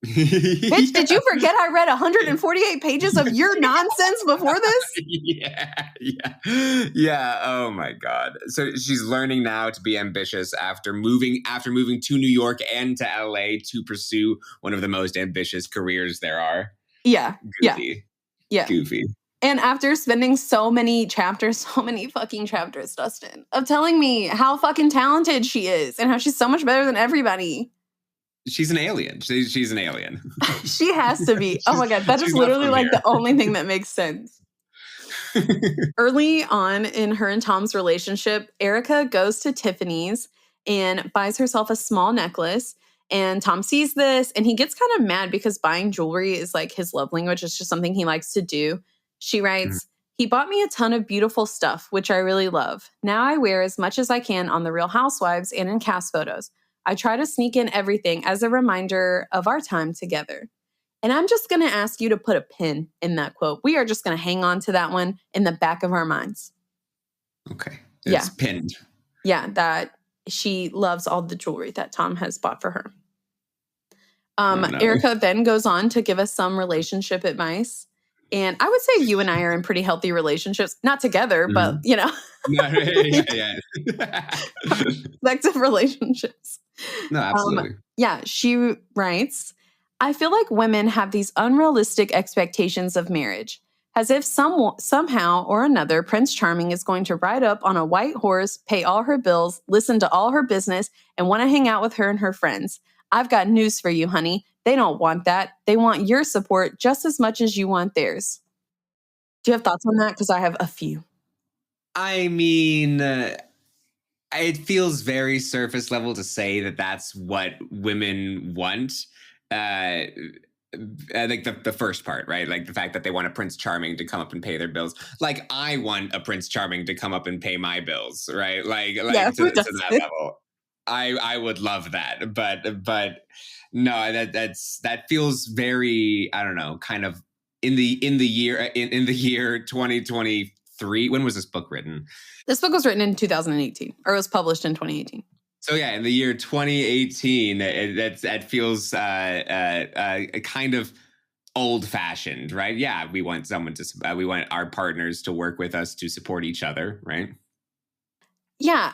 Bitch, did you forget I read 148 pages of your nonsense before this? Yeah. Oh my God. So she's learning now to be ambitious after moving to New York and to LA to pursue one of the most ambitious careers there are. Yeah. Goofy. Yeah. Goofy. And after spending so many fucking chapters, Dustin, of telling me how fucking talented she is and how she's so much better than everybody. She's an alien. She's an alien. She has to be. Oh my God. That is literally like the only thing that makes sense. Early on in her and Tom's relationship, Erika goes to Tiffany's and buys herself a small necklace. And Tom sees this and he gets kind of mad because buying jewelry is like his love language. It's just something he likes to do. She writes, he bought me a ton of beautiful stuff, which I really love. Now I wear as much as I can on The Real Housewives and in cast photos. I try to sneak in everything as a reminder of our time together. And I'm just going to ask you to put a pin in that quote. We are just going to hang on to that one in the back of our minds. Okay. It's pinned. Yeah, that she loves all the jewelry that Tom has bought for her. Erika then goes on to give us some relationship advice. And I would say you and I are in pretty healthy relationships. Not together, but, you know. Yeah. Effective relationships. No, absolutely. She writes, I feel like women have these unrealistic expectations of marriage. As if somehow or another, Prince Charming is going to ride up on a white horse, pay all her bills, listen to all her business, and want to hang out with her and her friends. I've got news for you, honey. They don't want that. They want your support just as much as you want theirs. Do you have thoughts on that? Because I have a few. I mean, it feels very surface level to say that that's what women want. I think the first part, right? Like the fact that they want a Prince Charming to come up and pay their bills. Like I want a Prince Charming to come up and pay my bills, right? Like Yeah, to that level. I would love that, but no, that feels very, I don't know, kind of in the year 2023. When was this book written? This book was written in 2018, or it was published in 2018. So yeah, in the year 2018, that feels kind of old-fashioned, right? Yeah, we want someone to we want our partners to work with us to support each other, right? Yeah.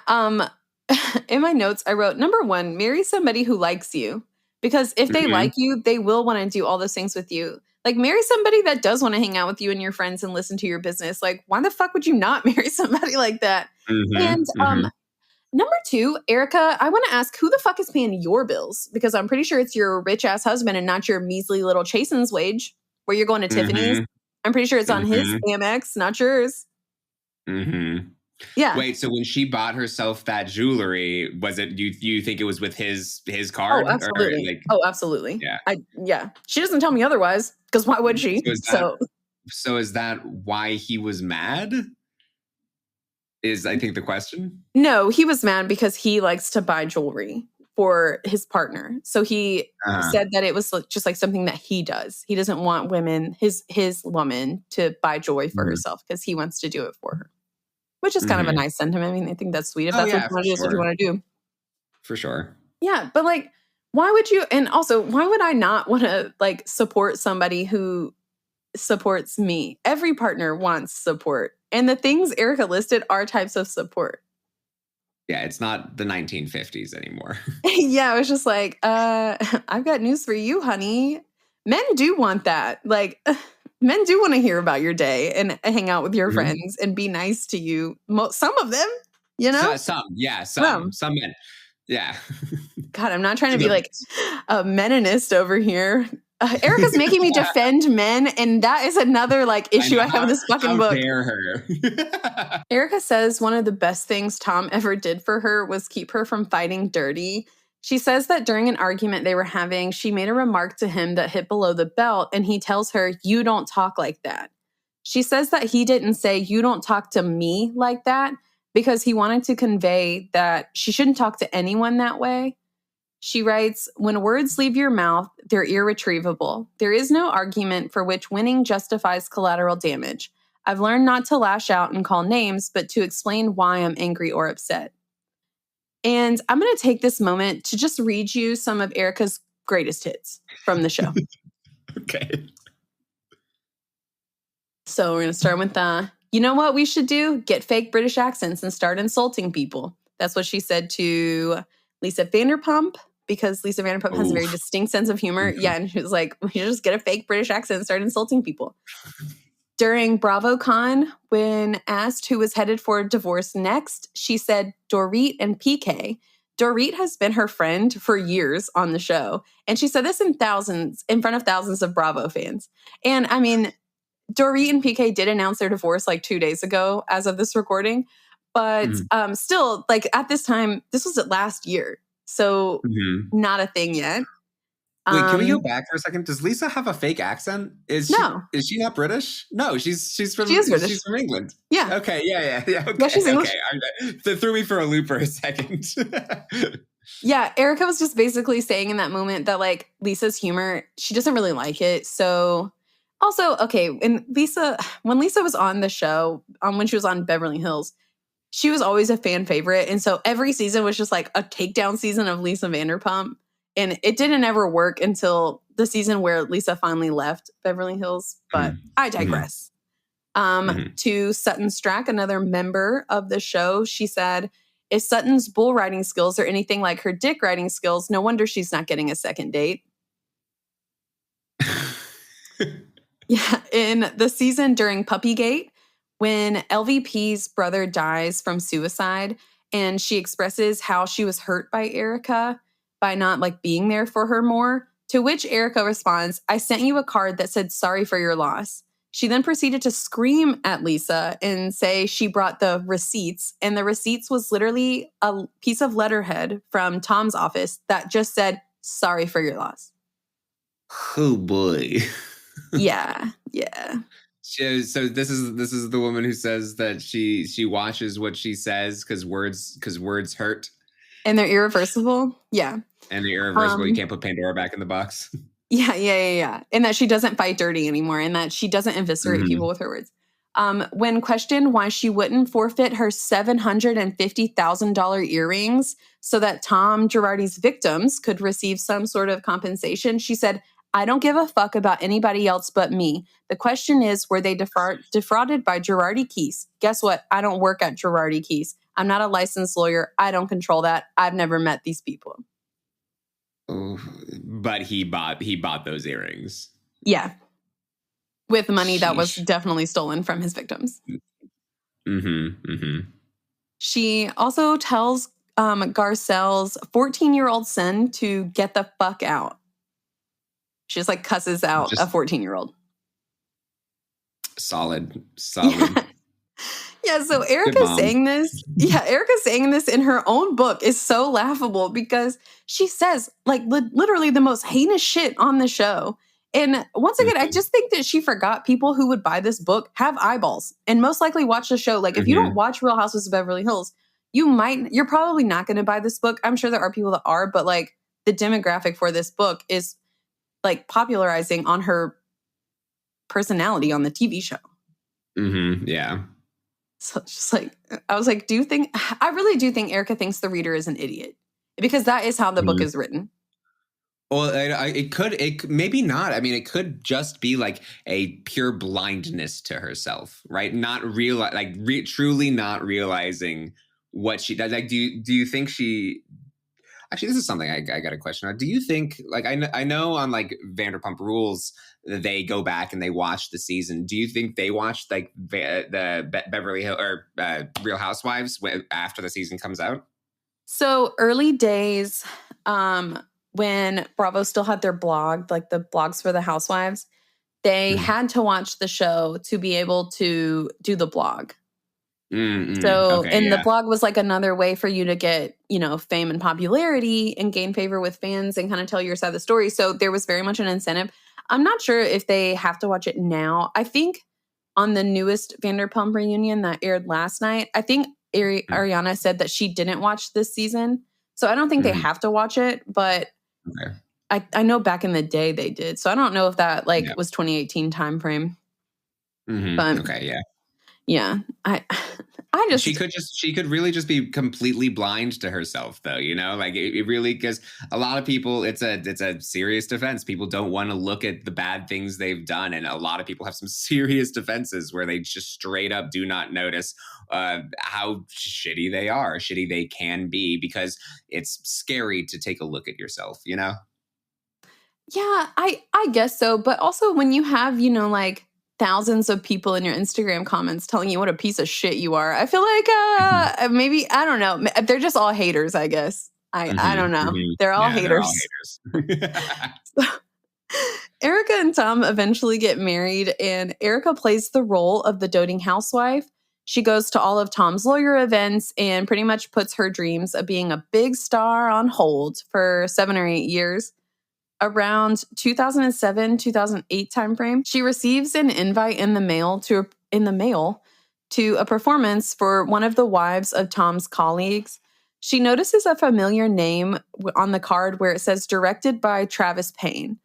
In my notes, I wrote, number 1, marry somebody who likes you, because if they like you, they will want to do all those things with you. Like, marry somebody that does want to hang out with you and your friends and listen to your business. Like, why the fuck would you not marry somebody like that? And number 2, Erika, I want to ask, who the fuck is paying your bills? Because I'm pretty sure it's your rich ass husband and not your measly little Chasen's wage where you're going to Tiffany's. I'm pretty sure it's on his Amex, not yours. Yeah. Wait, so when she bought herself that jewelry, was it you think it was with his card? Oh, absolutely. Or absolutely. Yeah. Yeah. She doesn't tell me otherwise, because why would she? So is that why he was mad? Is, I think, the question? No, he was mad because he likes to buy jewelry for his partner. So he said that it was just like something that he does. He doesn't want women, his woman, to buy jewelry for herself because he wants to do it for her, which is kind of a nice sentiment. I mean, I think that's sweet. If that's what you want to do, that's what you want to do. For sure. Yeah, but like, why would you? And also, why would I not want to like support somebody who supports me? Every partner wants support. And the things Erika listed are types of support. Yeah, it's not the 1950s anymore. Yeah, I was just like, I've got news for you, honey. Men do want that. Like, men do want to hear about your day and hang out with your friends and be nice to you. Some of them, you know? Some men. Yeah. God, I'm not trying to be like a meninist over here. Erika's making me defend men, and that is another like issue I have in this fucking book. How dare her? Erika says one of the best things Tom ever did for her was keep her from fighting dirty. She says that during an argument they were having, she made a remark to him that hit below the belt, and he tells her, "You don't talk like that." She says that he didn't say, "You don't talk to me like that," because he wanted to convey that she shouldn't talk to anyone that way. She writes, "When words leave your mouth, they're irretrievable. There is no argument for which winning justifies collateral damage. I've learned not to lash out and call names, but to explain why I'm angry or upset." And I'm going to take this moment to just read you some of Erika's greatest hits from the show. Okay. So we're going to start with you know what we should do? Get fake British accents and start insulting people. That's what she said to Lisa Vanderpump, because Lisa Vanderpump has a very distinct sense of humor. Yeah, and she was like, we should just get a fake British accent and start insulting people. During BravoCon, when asked who was headed for divorce next, she said Dorit and PK. Dorit has been her friend for years on the show. And she said this in front of thousands of Bravo fans. And I mean, Dorit and PK did announce their divorce like 2 days ago as of this recording. But still, like at this time, this was last year. So not a thing yet. Wait, can we go back for a second? Does Lisa have a fake accent? Is she not British? No, she's from England. Yeah. Okay. Yeah. Okay. Yeah, she's English. Okay. That threw me for a loop for a second. Yeah, Erika was just basically saying in that moment that like Lisa's humor, she doesn't really like it. So also, okay, when Lisa was on the show, when she was on Beverly Hills, she was always a fan favorite. And so every season was just like a takedown season of Lisa Vanderpump. And it didn't ever work until the season where Lisa finally left Beverly Hills. But I digress. To Sutton Strack, another member of the show, she said, if Sutton's bull riding skills are anything like her dick riding skills, no wonder she's not getting a second date. Yeah, in the season during Puppygate, when LVP's brother dies from suicide and she expresses how she was hurt by Erika by not like being there for her more, to which Erika responds, "I sent you a card that said sorry for your loss." She then proceeded to scream at Lisa and say she brought the receipts, and the receipts was literally a piece of letterhead from Tom's office that just said sorry for your loss. Oh boy. Yeah. So this is the woman who says that she watches what she says because words hurt. And they're irreversible. Yeah. And they're irreversible. You can't put Pandora back in the box. Yeah. And that she doesn't fight dirty anymore and that she doesn't eviscerate people with her words. When questioned why she wouldn't forfeit her $750,000 earrings so that Tom Girardi's victims could receive some sort of compensation, she said, "I don't give a fuck about anybody else but me. The question is, were they defrauded by Girardi Keys? Guess what? I don't work at Girardi Keys. I'm not a licensed lawyer. I don't control that. I've never met these people." Oh, but he bought those earrings. Yeah. With money that was definitely stolen from his victims. She also tells Garcelle's 14-year-old son to get the fuck out. She just like cusses out a 14-year-old. Solid. Yeah, so Erika saying this in her own book is so laughable because she says like literally the most heinous shit on the show. And once again, I just think that she forgot people who would buy this book have eyeballs and most likely watch the show. Like if you don't watch Real Housewives of Beverly Hills, you're probably not going to buy this book. I'm sure there are people that are, but like the demographic for this book is like popularizing on her personality on the TV show. Yeah. So it's just like, I was like, I really do think Erika thinks the reader is an idiot because that is how the book is written. Well, it maybe not. I mean, it could just be like a pure blindness to herself, right? Not truly not realizing what she does. Like, do you think she? Actually, this is something I got a question on. Do you think, like, I know on like Vanderpump Rules, they go back and they watch the season. Do you think they watched like the Beverly Hills or Real Housewives after the season comes out? So early days, when Bravo still had their blog, like the blogs for the housewives, they had to watch the show to be able to do the blog. The blog was like another way for you to get, fame and popularity and gain favor with fans and kind of tell your side of the story. So there was very much an incentive. I'm not sure if they have to watch it now. I think on the newest Vanderpump reunion that aired last night, I think Ariana said that she didn't watch this season. So I don't think they have to watch it, but I know back in the day they did. So I don't know if that was 2018 time frame. But yeah. I just she could really just be completely blind to herself though, like it really, because a lot of people, it's a serious defense. People don't want to look at the bad things they've done, and a lot of people have some serious defenses where they just straight up do not notice how shitty they can be, because it's scary to take a look at yourself, Yeah, I guess so. But also when you have, like thousands of people in your Instagram comments telling you what a piece of shit you are, I feel like maybe, I don't know, they're just all haters, I guess. I don't know. They're all haters. So, Erika and Tom eventually get married, and Erika plays the role of the doting housewife. She goes to all of Tom's lawyer events and pretty much puts her dreams of being a big star on hold for 7 or 8 years. Around 2007, 2008 timeframe, she receives an invite in the mail to a performance for one of the wives of Tom's colleagues. She notices a familiar name on the card where it says directed by Travis Payne.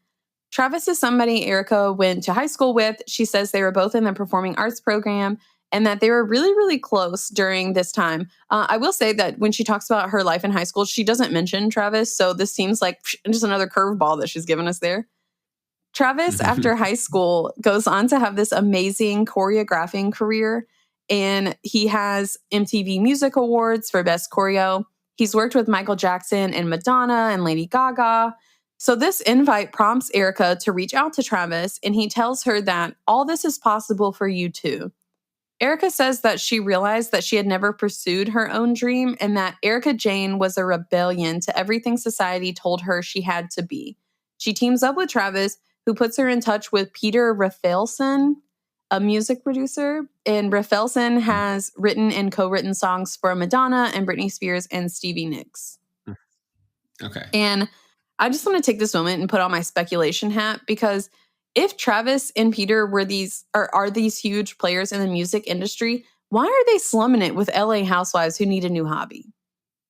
Travis is somebody Erika went to high school with. She says they were both in the performing arts program and that they were really, really close during this time. I will say that when she talks about her life in high school, she doesn't mention Travis. So this seems like just another curveball that she's given us there. Travis, after high school, goes on to have this amazing choreographing career. And he has MTV Music Awards for Best Choreo. He's worked with Michael Jackson and Madonna and Lady Gaga. So this invite prompts Erika to reach out to Travis, and he tells her that all this is possible for you too. Erika says that she realized that she had never pursued her own dream and that Erika Jayne was a rebellion to everything society told her she had to be. She teams up with Travis, who puts her in touch with Peter Rafaelson, a music producer. And Rafaelson has written and co-written songs for Madonna and Britney Spears and Stevie Nicks. Okay. And I just want to take this moment and put on my speculation hat, because if Travis and Peter were are these huge players in the music industry, why are they slumming it with LA housewives who need a new hobby?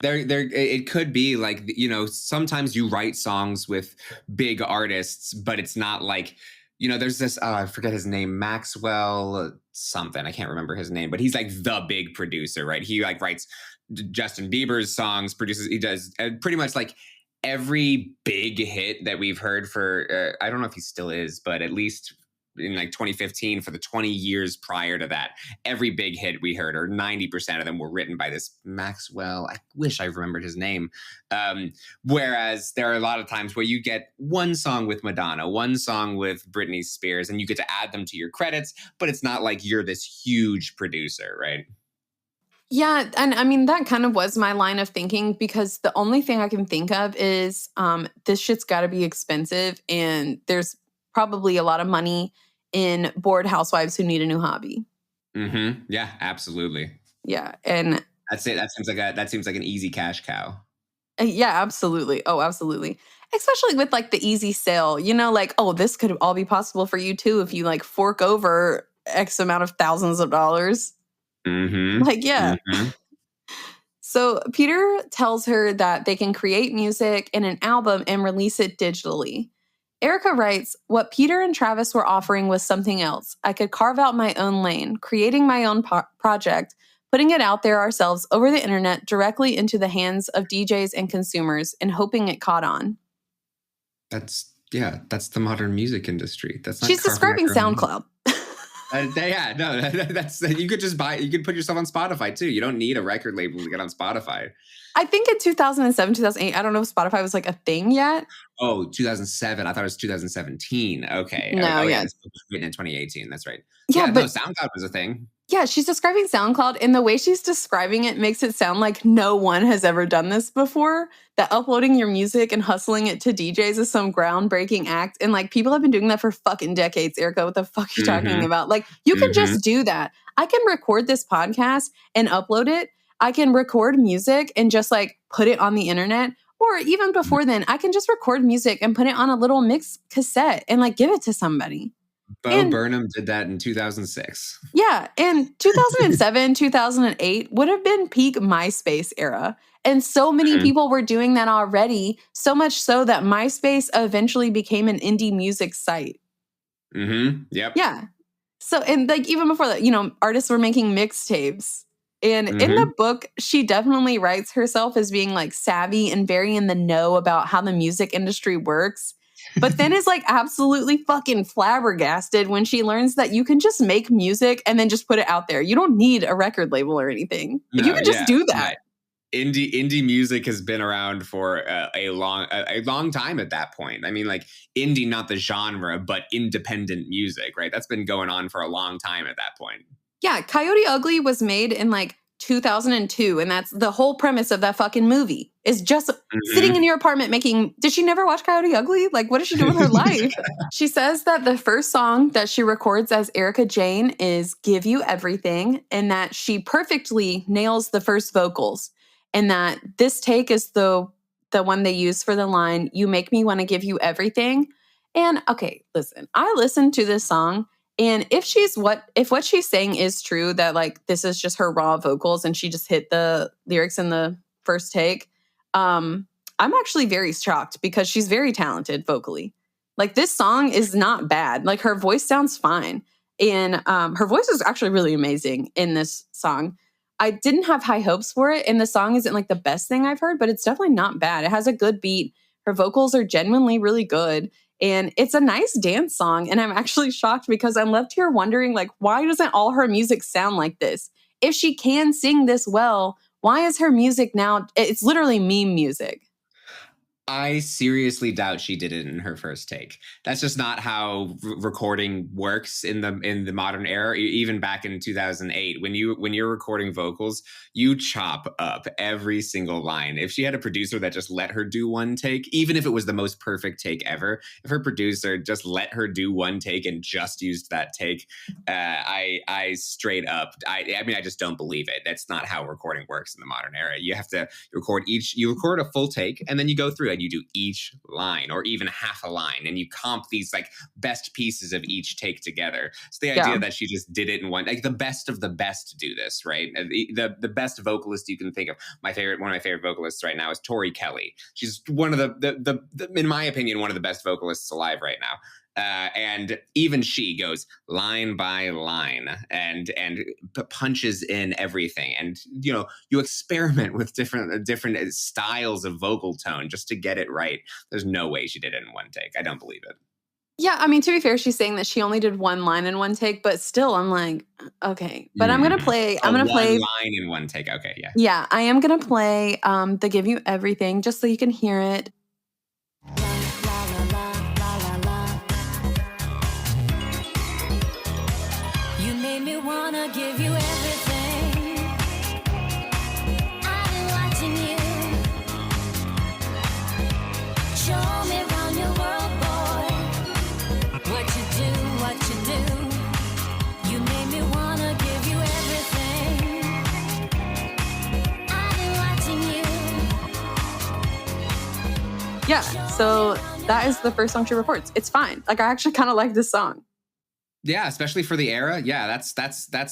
It could be like, you know, sometimes you write songs with big artists, but it's not like, you know, there's this, I forget his name, Maxwell something. I can't remember his name, but he's like the big producer, right? He like writes Justin Bieber's songs, he does pretty much like every big hit that we've heard for, I don't know if he still is, but at least in like 2015, for the 20 years prior to that, every big hit we heard, or 90% of them, were written by this Maxwell. I wish I remembered his name. Whereas there are a lot of times where you get one song with Madonna, one song with Britney Spears, and you get to add them to your credits, but it's not like you're this huge producer, right? Yeah, and I mean, that kind of was my line of thinking, because the only thing I can think of is this shit's got to be expensive, and there's probably a lot of money in bored housewives who need a new hobby. Mm-hmm. Yeah, absolutely. Yeah, and that's it. That seems like an easy cash cow. Yeah, absolutely. Oh, absolutely. Especially with like the easy sale, you know, like, oh, this could all be possible for you too if you like fork over X amount of thousands of dollars. Mm-hmm. Like, yeah. Mm-hmm. So Peter tells her that they can create music in an album and release it digitally. Erika writes, what Peter and Travis were offering was something else. I could carve out my own lane, creating my own project, putting it out there ourselves over the internet directly into the hands of DJs and consumers, and hoping it caught on. That's the modern music industry. That's not. She's describing SoundCloud. That's you could put yourself on Spotify too. You don't need a record label to get on Spotify. I think in 2007, 2008, I don't know if Spotify was like a thing yet. Oh, 2007. I thought it was 2017. Okay. No, yeah. This was written in 2018. That's right. Yeah, but SoundCloud was a thing. Yeah, she's describing SoundCloud, and the way she's describing it makes it sound like no one has ever done this before, that uploading your music and hustling it to DJs is some groundbreaking act. And like, people have been doing that for fucking decades. Erika, what the fuck are you talking about? Like, you can just do that. I can record this podcast and upload it. I can record music and just like put it on the internet. Or even before then, I can just record music and put it on a little mix cassette and like give it to somebody. Bo Burnham did that in 2006. Yeah, and 2007, 2008 would have been peak MySpace era. And so many people were doing that already, so much so that MySpace eventually became an indie music site. Mm-hmm. Yep. Yeah. So, and like even before that, you know, artists were making mixtapes. And in the book, she definitely writes herself as being like savvy and very in the know about how the music industry works. But then is like absolutely fucking flabbergasted when she learns that you can just make music and then just put it out there. You don't need a record label or anything. You can just do that. Right. Indie music has been around for a long time at that point. I mean, like indie, not the genre, but independent music, right? That's been going on for a long time at that point. Yeah, Coyote Ugly was made in like 2002, and that's the whole premise of that fucking movie, is just sitting in your apartment making... Did she never watch Coyote Ugly? Like, what does she do with her life? She says that the first song that she records as Erika Jayne is Give You Everything, and that she perfectly nails the first vocals, and that this take is the one they use for the line, you make me want to give you everything. And okay, listen, I listened to this song, and if what she's saying is true, that like this is just her raw vocals and she just hit the lyrics in the first take, I'm actually very shocked, because she's very talented vocally. Like, this song is not bad. Like, her voice sounds fine, and her voice is actually really amazing in this song. I didn't have high hopes for it, and the song isn't like the best thing I've heard, but it's definitely not bad. It has a good beat. Her vocals are genuinely really good. And it's a nice dance song. And I'm actually shocked, because I'm left here wondering, like, why doesn't all her music sound like this? If she can sing this well, why is her music now, it's literally meme music? I seriously doubt she did it in her first take. That's just not how recording works in the modern era. Even back in 2008, when you're recording vocals, you chop up every single line. If she had a producer that just let her do one take, even if it was the most perfect take ever, if her producer just let her do one take and just used that take, I straight up, I mean, I just don't believe it. That's not how recording works in the modern era. You have to you record a full take, and then you go through and you do each line or even half a line, and you comp these like best pieces of each take together. So the idea that she just did it in one, like the best of the best do this, right? The best vocalist you can think of. One of my favorite vocalists right now is Tori Kelly. She's one of the in my opinion, one of the best vocalists alive right now. And even she goes line by line and punches in everything. And, you know, you experiment with different styles of vocal tone just to get it right. There's no way she did it in one take. I don't believe it. Yeah, I mean, to be fair, she's saying that she only did one line in one take, but still, I'm like, okay. But I'm gonna play. I'm gonna play one line in one take. Okay, yeah. Yeah, I am gonna play the "Give You Everything" just so you can hear it. You made me wanna give you everything. I've been watching you. Show me around your world, boy. What you do. You made me wanna give you everything. I've been watching you. Yeah, so that is the first song she records. It's fine. Like, I actually kind of like this song. Yeah, especially for the era. Yeah, that's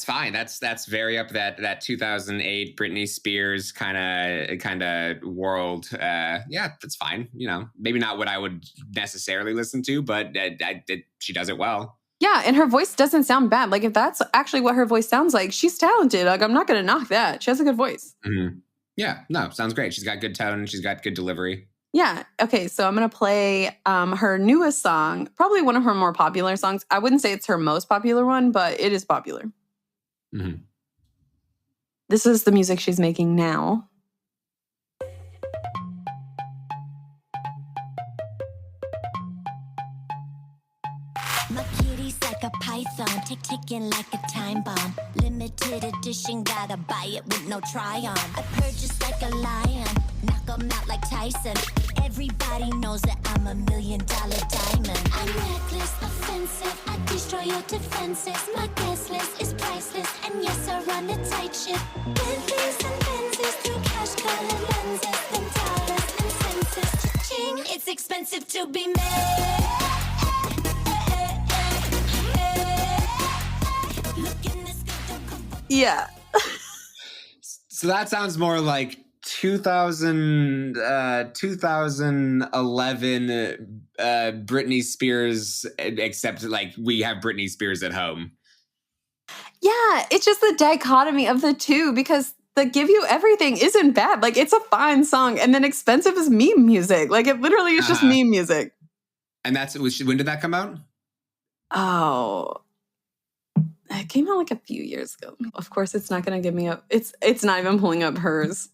fine. That's very up that 2008 Britney Spears kind of world. Yeah, that's fine. You know, maybe not what I would necessarily listen to, but she does it well. Yeah, and her voice doesn't sound bad. Like, if that's actually what her voice sounds like, she's talented. Like, I'm not going to knock that. She has a good voice. Mm-hmm. Yeah, no, sounds great. She's got good tone. She's got good delivery. Yeah. Okay. So I'm going to play her newest song, probably one of her more popular songs. I wouldn't say it's her most popular one, but it is popular. Mm-hmm. This is the music she's making now. My kitty's like a python, ticking like a time bomb. Limited edition, gotta buy it with no try on. I purchase like a lion, knock 'em out like Tyson. Everybody knows that I'm $1 million diamond. I'm reckless, offensive, I destroy your defenses. My guest list is priceless, and yes, I run a tight ship. Bentleys and Benzes through cash colored lenses, then dollars and senses. Cha-ching, it's expensive to be made. Yeah. So that sounds more like 2011 Britney Spears, except like we have Britney Spears at home. Yeah, it's just the dichotomy of the two, because the "Give You Everything" isn't bad. Like, it's a fine song, and then "Expensive" is meme music. Like, it literally is just meme music. And when did that come out? Oh, it came out like a few years ago. Of course, it's not going to give me up. It's not even pulling up hers.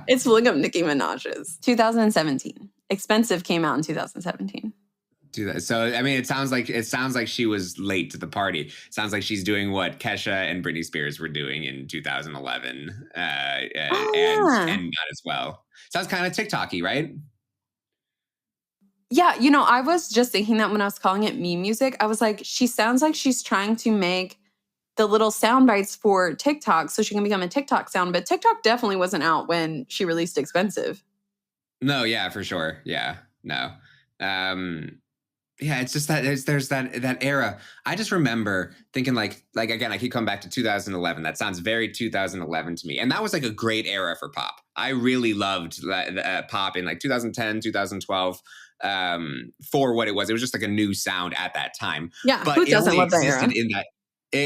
It's pulling up Nicki Minaj's. 2017. "Expensive" came out in 2017. Do that. So I mean, it sounds like she was late to the party. It sounds like she's doing what Kesha and Britney Spears were doing in 2011, and not as well. Sounds kind of TikTok-y, right? Yeah, you know, I was just thinking that when I was calling it meme music, I was like, she sounds like she's trying to make the little sound bites for TikTok so she can become a TikTok sound. But TikTok definitely wasn't out when she released "Expensive." No, yeah, for sure. Yeah, no. Yeah, it's just that there's that era. I just remember thinking like again, I keep coming back to 2011. That sounds very 2011 to me. And that was like a great era for pop. I really loved pop in like 2010, 2012. For what it was just like a new sound at that time. Yeah, but who doesn't love that era?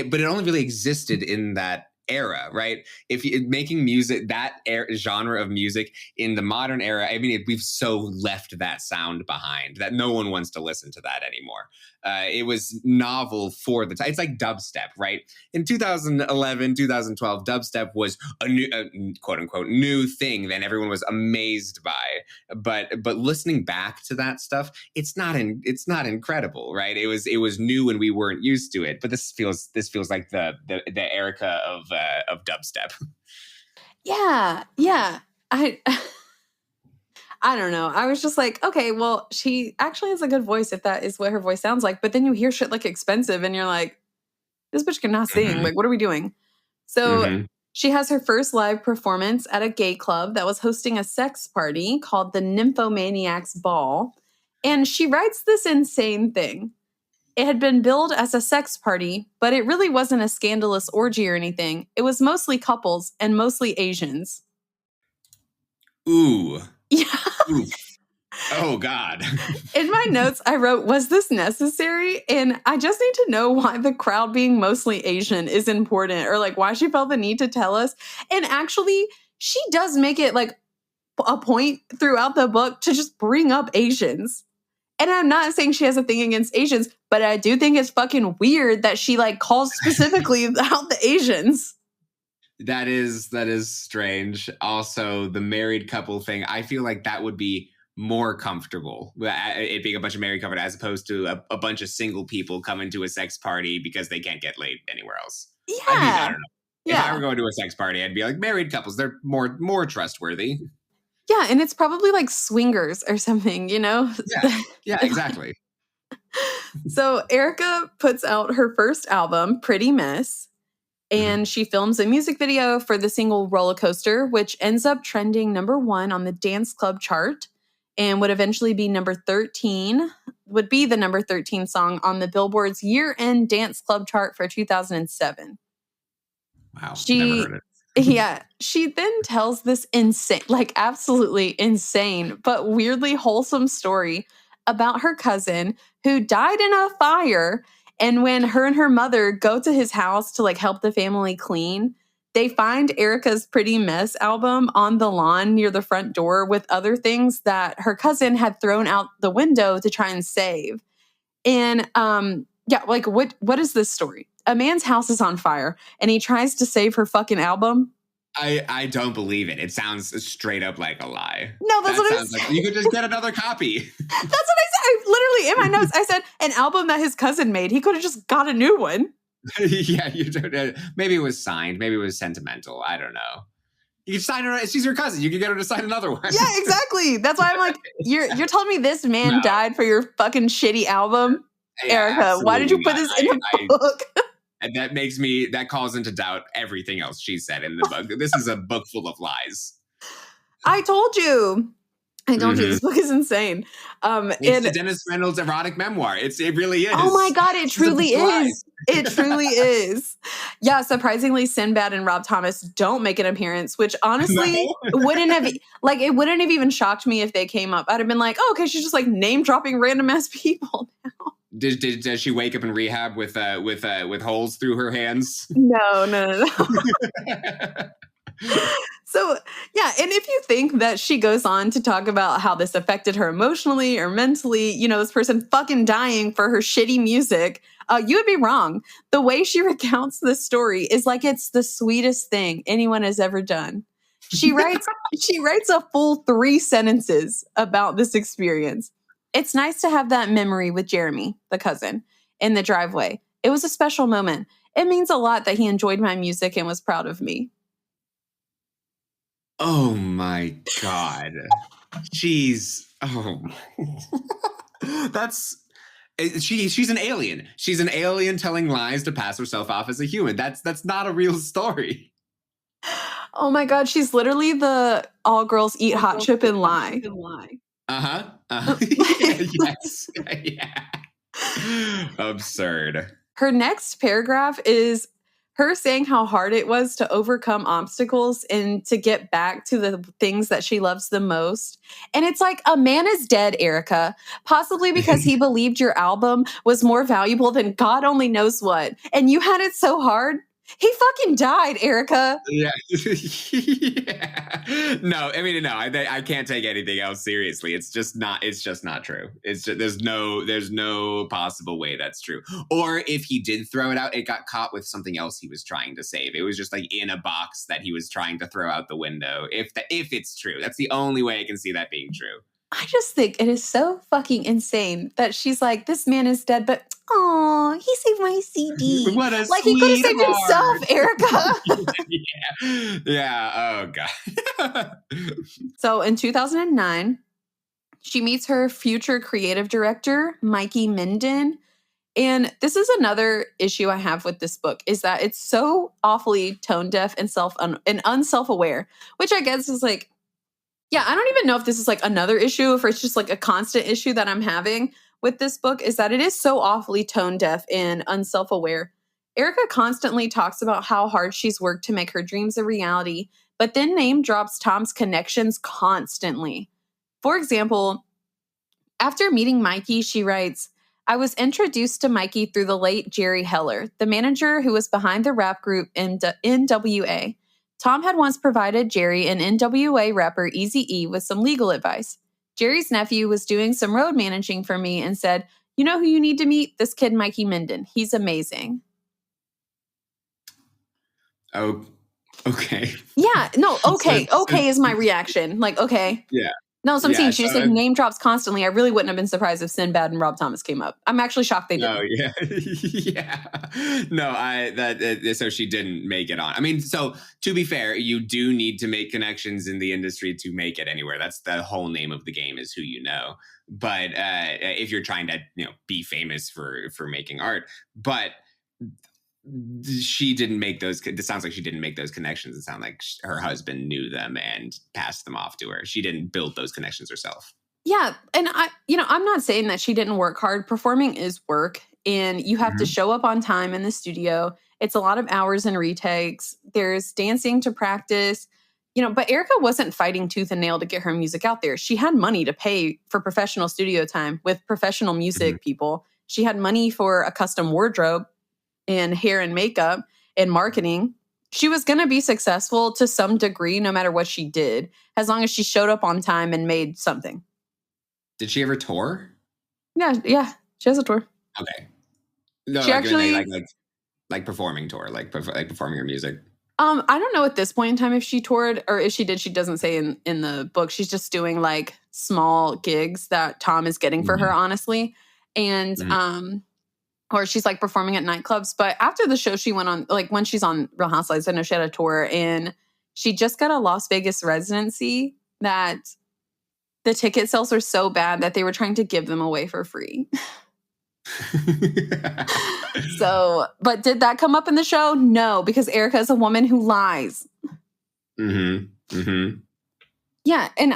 But it only really existed in that era, right? If you making music, that genre of music in the modern era, I mean, we've so left that sound behind that no one wants to listen to that anymore. It was novel for the time. It's like dubstep, right? In 2011, 2012, dubstep was a new, quote unquote, new thing that everyone was amazed by. But listening back to that stuff, it's not incredible, right? It was new and we weren't used to it. But this feels like the Erika of dubstep. Yeah. I don't know. I was just like, okay, well, she actually has a good voice if that is what her voice sounds like. But then you hear shit like Expensive and you're like, this bitch cannot sing. Mm-hmm. Like, what are we doing? So she has her first live performance at a gay club that was hosting a sex party called the Nymphomaniacs Ball. And she writes this insane thing. It had been billed as a sex party, but it really wasn't a scandalous orgy or anything. It was mostly couples and mostly Asians. Ooh. Yeah. Oof. Oh, God. In my notes, I wrote, was this necessary? And I just need to know why the crowd being mostly Asian is important, or like why she felt the need to tell us. And actually, she does make it like a point throughout the book to just bring up Asians. And I'm not saying she has a thing against Asians, but I do think it's fucking weird that she like calls specifically out the Asians. That is strange. Also, the married couple thing, I feel like that would be more comfortable, it being a bunch of married couples as opposed to a bunch of single people coming to a sex party because they can't get laid anywhere else. Yeah. I don't know. If I were going to a sex party, I'd be like, married couples, they're more trustworthy. Yeah, and it's probably like swingers or something, you know? Yeah, exactly. So Erika puts out her first album, Pretty Miss. And she films a music video for the single Roller Coaster, which ends up trending #1 on the dance club chart and would eventually be the number 13 song on the Billboard's year-end dance club chart for 2007. Wow, never heard it. Yeah, she then tells this insane, like absolutely insane, but weirdly wholesome story about her cousin who died in a fire. And when her and her mother go to his house to like help the family clean, they find Erika's Pretty Mess album on the lawn near the front door with other things that her cousin had thrown out the window to try and save. And like what is this story? A man's house is on fire and he tries to save her fucking album. I don't believe it. It sounds straight up like a lie. No, that's what I said. Like you could just get another copy. That's what I said. I literally, in my notes, I said an album that his cousin made. He could have just got a new one. Yeah, you don't. Maybe it was signed. Maybe it was sentimental. I don't know. You can sign her. She's your cousin. You can get her to sign another one. Yeah, exactly. That's why I'm like, you're telling me this man died for your fucking shitty album, yeah, Erika? Why did you put this in the book? And that calls into doubt everything else she said in the book. This is a book full of lies. I told you. This book is insane. It's the Dennis Reynolds erotic memoir. It really is. Oh my God, it truly is. It truly is. Yeah, surprisingly, Sinbad and Rob Thomas don't make an appearance, which honestly wouldn't have even shocked me if they came up. I'd have been like, oh, okay, she's just like name dropping random ass people now. Does she wake up in rehab with holes through her hands? No. So, yeah, and if you think that she goes on to talk about how this affected her emotionally or mentally, you know, this person fucking dying for her shitty music, you would be wrong. The way she recounts this story is like it's the sweetest thing anyone has ever done. She writes a full 3 sentences about this experience. It's nice to have that memory with Jeremy, the cousin, in the driveway. It was a special moment. It means a lot that he enjoyed my music and was proud of me. Oh my God. She's an alien. She's an alien telling lies to pass herself off as a human. That's not a real story. Oh my God, she's literally the all girls eat hot chip and lie. Yes. Yeah. Absurd. Her next paragraph is her saying how hard it was to overcome obstacles and to get back to the things that she loves the most. And it's like, a man is dead, Erika, possibly because he believed your album was more valuable than God only knows what. And you had it so hard. He fucking died, Erika. Yeah. Yeah. No, I mean, no, I can't take anything else seriously. It's just not true. It's just, there's no possible way that's true. Or if he did throw it out, it got caught with something else he was trying to save. It was just like in a box that he was trying to throw out the window. If it's true, that's the only way I can see that being true. I just think it is so fucking insane that she's like, this man is dead, but oh, he saved my CD. What a like he could have saved himself, Erika. Yeah. Yeah. Oh God. So in 2009, she meets her future creative director, Mikey Minden. And this is another issue I have with this book, is that it's so awfully tone deaf and unself-aware, which I guess is like, yeah, I don't even know if this is like another issue, if it's just like a constant issue that I'm having with this book, is that it is so awfully tone deaf and unself-aware. Erika constantly talks about how hard she's worked to make her dreams a reality, but then name drops Tom's connections constantly. For example, after meeting Mikey, she writes, I was introduced to Mikey through the late Jerry Heller, the manager who was behind the rap group NWA. Tom had once provided Jerry and NWA rapper Eazy-E with some legal advice. Jerry's nephew was doing some road managing for me and said, you know who you need to meet? This kid, Mikey Minden. He's amazing. Oh, okay. Yeah, no, okay. Okay is my reaction. Like, okay. Yeah. No, so I'm saying she just like name drops constantly. I really wouldn't have been surprised if Sinbad and Rob Thomas came up. I'm actually shocked they didn't. Oh yeah, yeah. No, so she didn't make it on. I mean, so to be fair, you do need to make connections in the industry to make it anywhere. That's the whole name of the game, is who you know. But if you're trying to, be famous for making art, but she didn't make those. It sounds like she didn't make those connections. It sounds like her husband knew them and passed them off to her. She didn't build those connections herself. Yeah. And I'm not saying that she didn't work hard. Performing is work, and you have to show up on time in the studio. It's a lot of hours and retakes. There's dancing to practice, but Erika wasn't fighting tooth and nail to get her music out there. She had money to pay for professional studio time with professional music people. She had money for a custom wardrobe and hair and makeup and marketing. She was going to be successful to some degree, no matter what she did, as long as she showed up on time and made something. Did she ever tour? Yeah. She has a tour. Okay. No, she actually like performing tour, like performing her music. I don't know at this point in time if she toured, or if she did. She doesn't say in the book. She's just doing like small gigs that Tom is getting for her, honestly, and or she's like performing at nightclubs. But after the show, she went on, like when she's on Real Housewives, I know she had a tour, and she just got a Las Vegas residency that the ticket sales were so bad that they were trying to give them away for free. So, but did that come up in the show? No, because Erika is a woman who lies. Yeah, and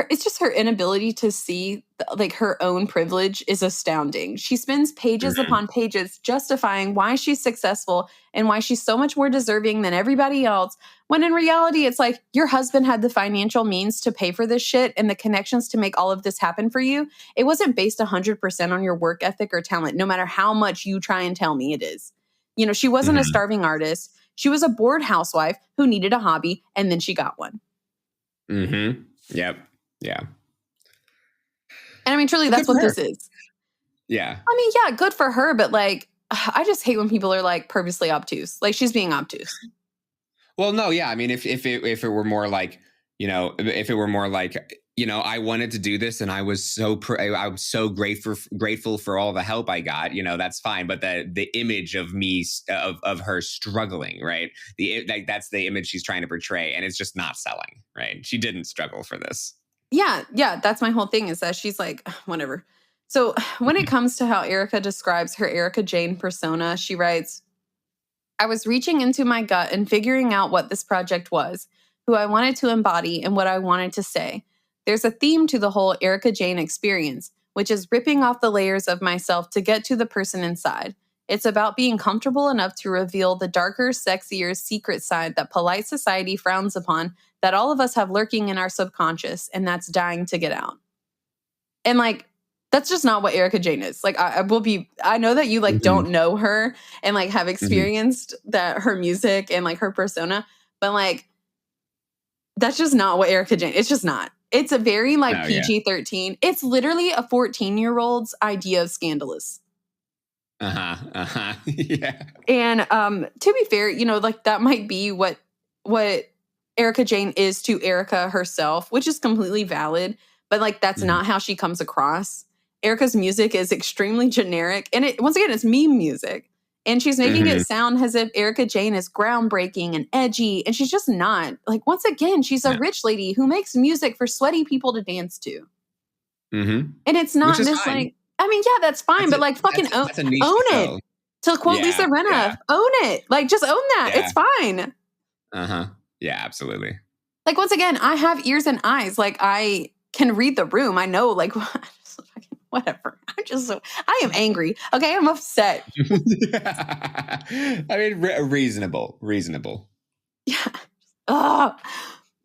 it's just her inability to see like her own privilege is astounding. She spends pages upon pages justifying why she's successful and why she's so much more deserving than everybody else, when in reality it's like your husband had the financial means to pay for this shit and the connections to make all of this happen for you. It wasn't based 100% on your work ethic or talent, no matter how much you try and tell me it is. She wasn't a starving artist. She was a bored housewife who needed a hobby, and then she got one. Yep. Yeah. And I mean, truly, that's what this is. Yeah. I mean, yeah, good for her, but like, I just hate when people are like purposely obtuse. Like, she's being obtuse. Well, no, yeah. I mean, if it were more like, I wanted to do this and I was so grateful for all the help I got, that's fine. But the image of me, of her struggling, right? That's the image she's trying to portray, and it's just not selling, right? She didn't struggle for this. Yeah. That's my whole thing, is that she's like, whatever. So when it comes to how Erika describes her Erika Jayne persona, she writes, I was reaching into my gut and figuring out what this project was, who I wanted to embody, and what I wanted to say. There's a theme to the whole Erika Jayne experience, which is ripping off the layers of myself to get to the person inside. It's about being comfortable enough to reveal the darker, sexier, secret side that polite society frowns upon, that all of us have lurking in our subconscious, and that's dying to get out. And like, That's just not what Erika Jayne is. Like, I know that you like don't know her and like have experienced that her music and like her persona, but like, that's just not what Erika Jayne, it's just not. It's a very like PG-13. It's literally a 14-year-old's idea of scandalous. Yeah. And to be fair, you know, like that might be what Erika Jayne is to Erika herself, which is completely valid, but like that's not how she comes across. Erika's music is extremely generic, and once again, it's meme music. And she's making it sound as if Erika Jayne is groundbreaking and edgy, and she's just not. Like, once again, she's a rich lady who makes music for sweaty people to dance to. And it's not this fine. Like, I mean, yeah, that's fine, but like fucking own it. To quote Lisa Rinna, own it. Like, just own that. It's fine. Yeah, absolutely. Like, once again, I have ears and eyes. Like, I can read the room. I know, like, whatever. I am angry. Okay, I'm upset. I mean, reasonable. Yeah.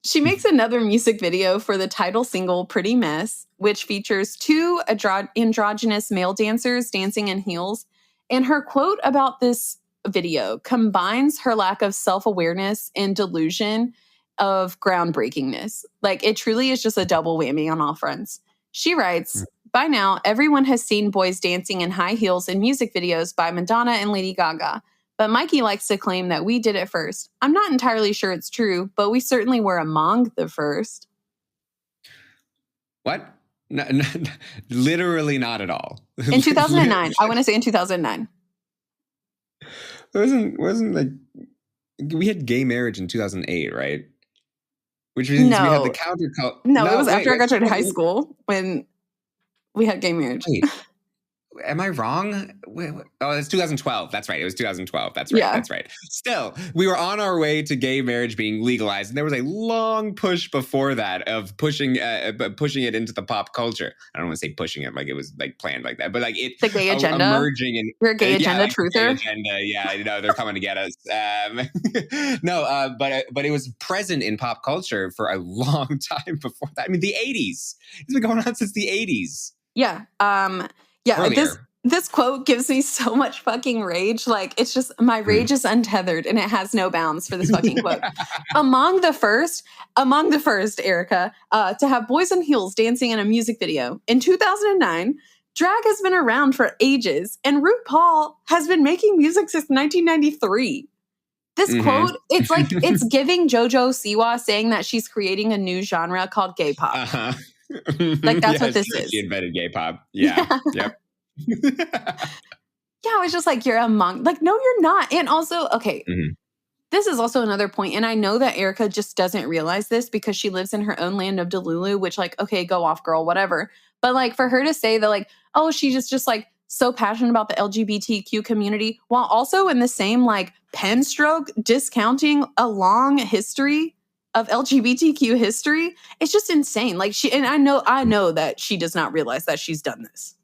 She makes another music video for the title single, Pretty Mess, which features two androgynous male dancers dancing in heels. And her quote about this video combines her lack of self-awareness and delusion of groundbreakingness. Like, it truly is just a double whammy on all fronts. She writes, by now, everyone has seen boys dancing in high heels in music videos by Madonna and Lady Gaga. But Mikey likes to claim that we did it first. I'm not entirely sure it's true, but we certainly were among the first. What? No, literally not at all. In 2009. I want to say in 2009. It wasn't like, we had gay marriage in 2008, right? Which means we had the counter. No, it was after I graduated high school when we had gay marriage. Wait, am I wrong? Oh, it's 2012. That's right. It was 2012. That's right. Yeah. That's right. Still, we were on our way to gay marriage being legalized, and there was a long push before that of pushing it into the pop culture. I don't want to say pushing it like it was like planned like that, but like it the gay agenda emerging and we're a gay agenda truther. Gay agenda, yeah, you know, they're coming to get us. But it was present in pop culture for a long time before that. I mean, the 80s. It's been going on since the 80s. Yeah. Yeah. This quote gives me so much fucking rage. Like, it's just, my rage is untethered and it has no bounds for this fucking quote. Among the first, Erika, to have boys in heels dancing in a music video. In 2009, drag has been around for ages, and RuPaul has been making music since 1993. This quote, it's like, it's giving JoJo Siwa saying that she's creating a new genre called gay pop. Like, that's what this is. She invented gay pop. Yeah. Yep. Yeah, I was just like, you're among, like, no, you're not. And also, okay, this is also another point, and I know that Erika just doesn't realize this because she lives in her own land of Delulu, which, like, okay, go off, girl, whatever. But like, for her to say that, like, oh, she's just like so passionate about the LGBTQ community, while also in the same like pen stroke discounting a long history of LGBTQ history, it's just insane. Like, and I know that she does not realize that she's done this.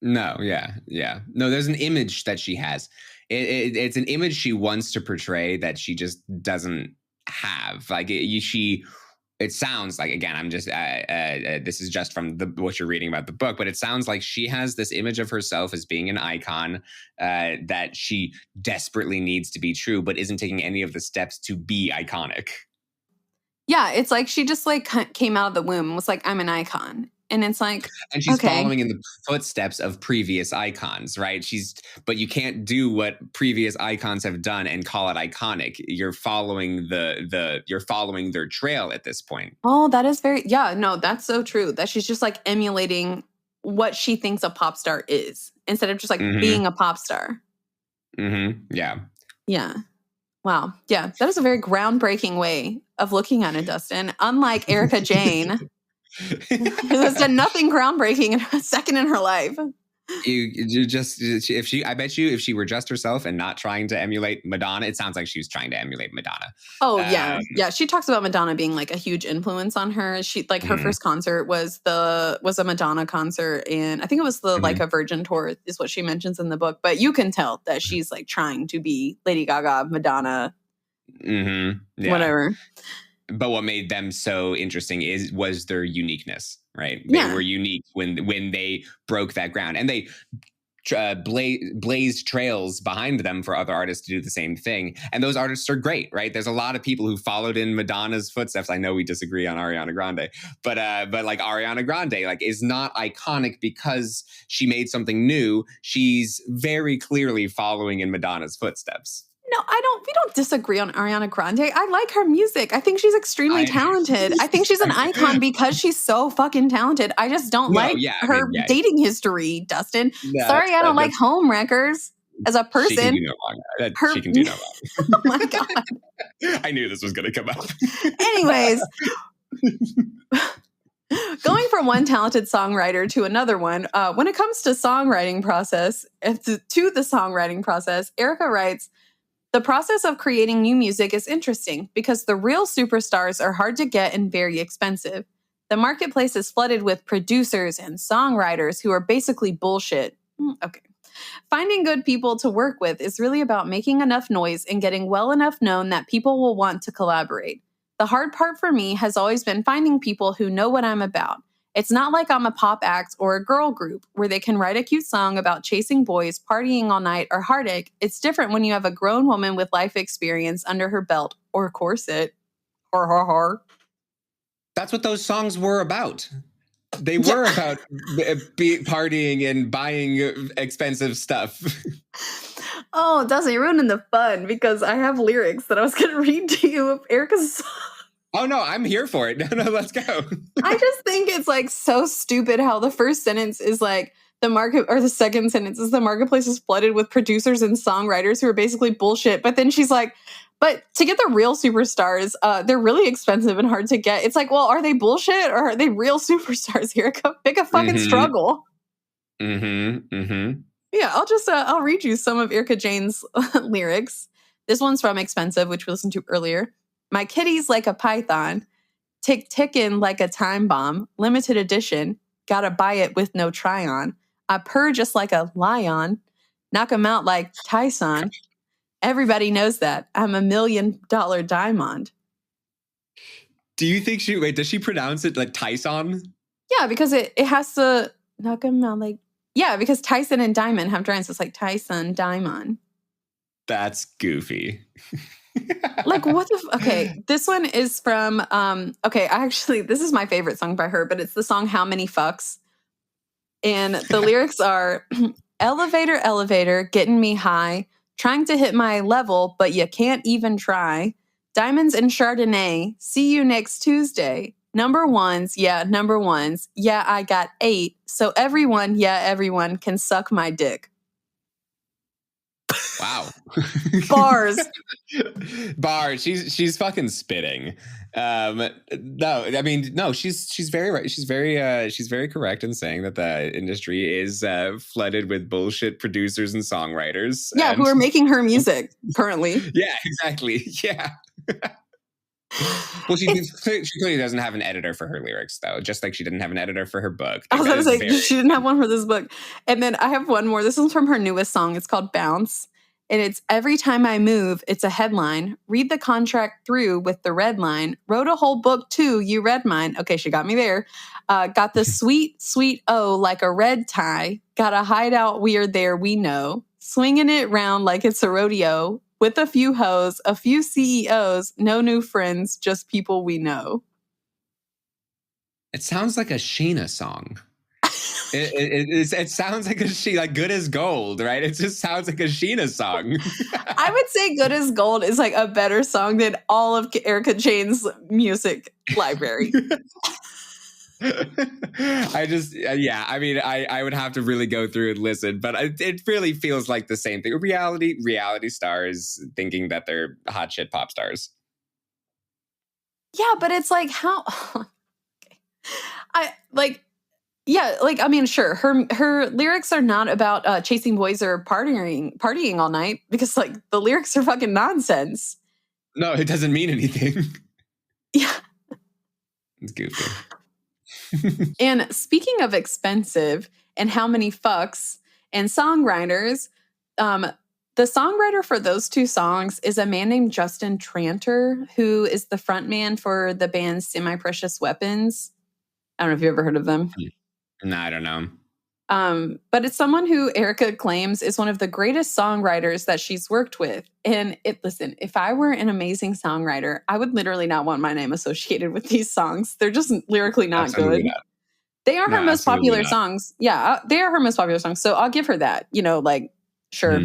No, yeah. No, there's an image that she has. It's an image she wants to portray that she just doesn't have. Like, it sounds like, again, I'm just, this is just from what you're reading about the book, but it sounds like she has this image of herself as being an icon that she desperately needs to be true, but isn't taking any of the steps to be iconic. Yeah, it's like she just like came out of the womb and was like, I'm an icon. And it's like, and she's following in the footsteps of previous icons, right? But you can't do what previous icons have done and call it iconic. You're following you're following their trail at this point. Oh, that is no, that's so true. That she's just like emulating what she thinks a pop star is instead of just like being a pop star. Yeah. Yeah. Wow. Yeah. That is a very groundbreaking way of looking at it, Dustin. Unlike Erika Jayne, who has done nothing groundbreaking in a second in her life. I bet you if she were just herself and not trying to emulate Madonna, it sounds like she was trying to emulate Madonna. Oh, yeah. Yeah. She talks about Madonna being like a huge influence on her. She like her first concert was a Madonna concert. And I think it was the Like a Virgin tour is what she mentions in the book. But you can tell that she's like trying to be Lady Gaga, Madonna, whatever. But what made them so interesting was their uniqueness, right? They Yeah. were unique when they broke that ground, and they blazed trails behind them for other artists to do the same thing. And those artists are great, right? There's a lot of people who followed in Madonna's footsteps. I know we disagree on Ariana Grande, but like Ariana Grande, like, is not iconic because she made something new. She's very clearly following in Madonna's footsteps. No, we don't disagree on Ariana Grande. I like her music. I think she's extremely talented. I think she's an icon because she's so fucking talented. I just don't like her dating history, Dustin. Yeah, Sorry, I don't like homewreckers as a person. She can do no wrong. She can do no wrong. Oh my God. I knew this was going to come up. Anyways, going from one talented songwriter to another one, when it comes to songwriting process, to the songwriting process, Erika writes, the process of creating new music is interesting because the real superstars are hard to get and very expensive. The marketplace is flooded with producers and songwriters who are basically bullshit. Okay. Finding good people to work with is really about making enough noise and getting well enough known that people will want to collaborate. The hard part for me has always been finding people who know what I'm about. It's not like I'm a pop act or a girl group where they can write a cute song about chasing boys, partying all night, or heartache. It's different when you have a grown woman with life experience under her belt or corset. That's what those songs were about. They were about partying and buying expensive stuff. Oh, Dustin, you're ruining the fun because I have lyrics that I was going to read to you of Erika's song. Oh, no, I'm here for it. No, let's go. I just think it's like so stupid how the first sentence is like the market, or the second sentence is the marketplace is flooded with producers and songwriters who are basically bullshit. But then she's like, but to get the real superstars, they're really expensive and hard to get. It's like, well, are they bullshit or are they real superstars, Erika? Pick a fucking struggle. Yeah, I'll read you some of Erika Jayne's lyrics. This one's from Expensive, which we listened to earlier. My kitty's like a python, ticking like a time bomb, limited edition, gotta buy it with no try on. I purr just like a lion, knock 'em out like Tyson. Everybody knows that. I'm $1 million diamond. Do you think does she pronounce it like Tyson? Yeah, because it has to knock 'em out like, yeah, because Tyson and Diamond have giants. It's like Tyson, Diamond. That's goofy. Like, what the okay, this one is from this is my favorite song by her, but it's the song How Many Fucks, and the lyrics are elevator, elevator, getting me high, trying to hit my level, but you can't even try. Diamonds and Chardonnay, see you next Tuesday. Number ones, yeah, I got 8, so everyone can suck my dick. Wow. Bars. She's fucking spitting. She's very right. She's very correct in saying that the industry is flooded with bullshit producers and songwriters. Yeah, who are making her music currently. Yeah, exactly. Yeah. Well, she clearly doesn't have an editor for her lyrics, though, just like she didn't have an editor for her book. I was going to say, she didn't have one for this book. And then I have one more. This is from her newest song. It's called Bounce. And it's every time I move, it's a headline. Read the contract through with the red line. Wrote a whole book, too. You read mine. Okay, she got me there. Got the sweet, sweet O like a red tie. Got a hideout weird there, we know. Swinging it round like it's a rodeo. With a few hoes, a few CEOs, no new friends, just people we know. It sounds like a Sheena song. It sounds like like Good as Gold, right? It just sounds like a Sheena song. I would say Good as Gold is like a better song than all of Erika Jayne's music library. I would have to really go through and listen, but it really feels like the same thing. Reality stars thinking that they're hot shit pop stars. Yeah, but it's like how sure, her lyrics are not about chasing boys or partying all night, because like the lyrics are fucking nonsense. No, it doesn't mean anything. Yeah. It's goofy. And speaking of expensive and how many fucks and songwriters, The songwriter for those two songs is a man named Justin Tranter, who is the frontman for the band Semi-Precious Weapons. I don't know if you've ever heard of them. No, I don't know. But it's someone who Erika claims is one of the greatest songwriters that she's worked with. And listen, if I were an amazing songwriter, I would literally not want my name associated with these songs. They're just lyrically not Absolutely good. not. They are her most popular not. songs. Yeah, they are her most popular songs. So I'll give her that. Sure.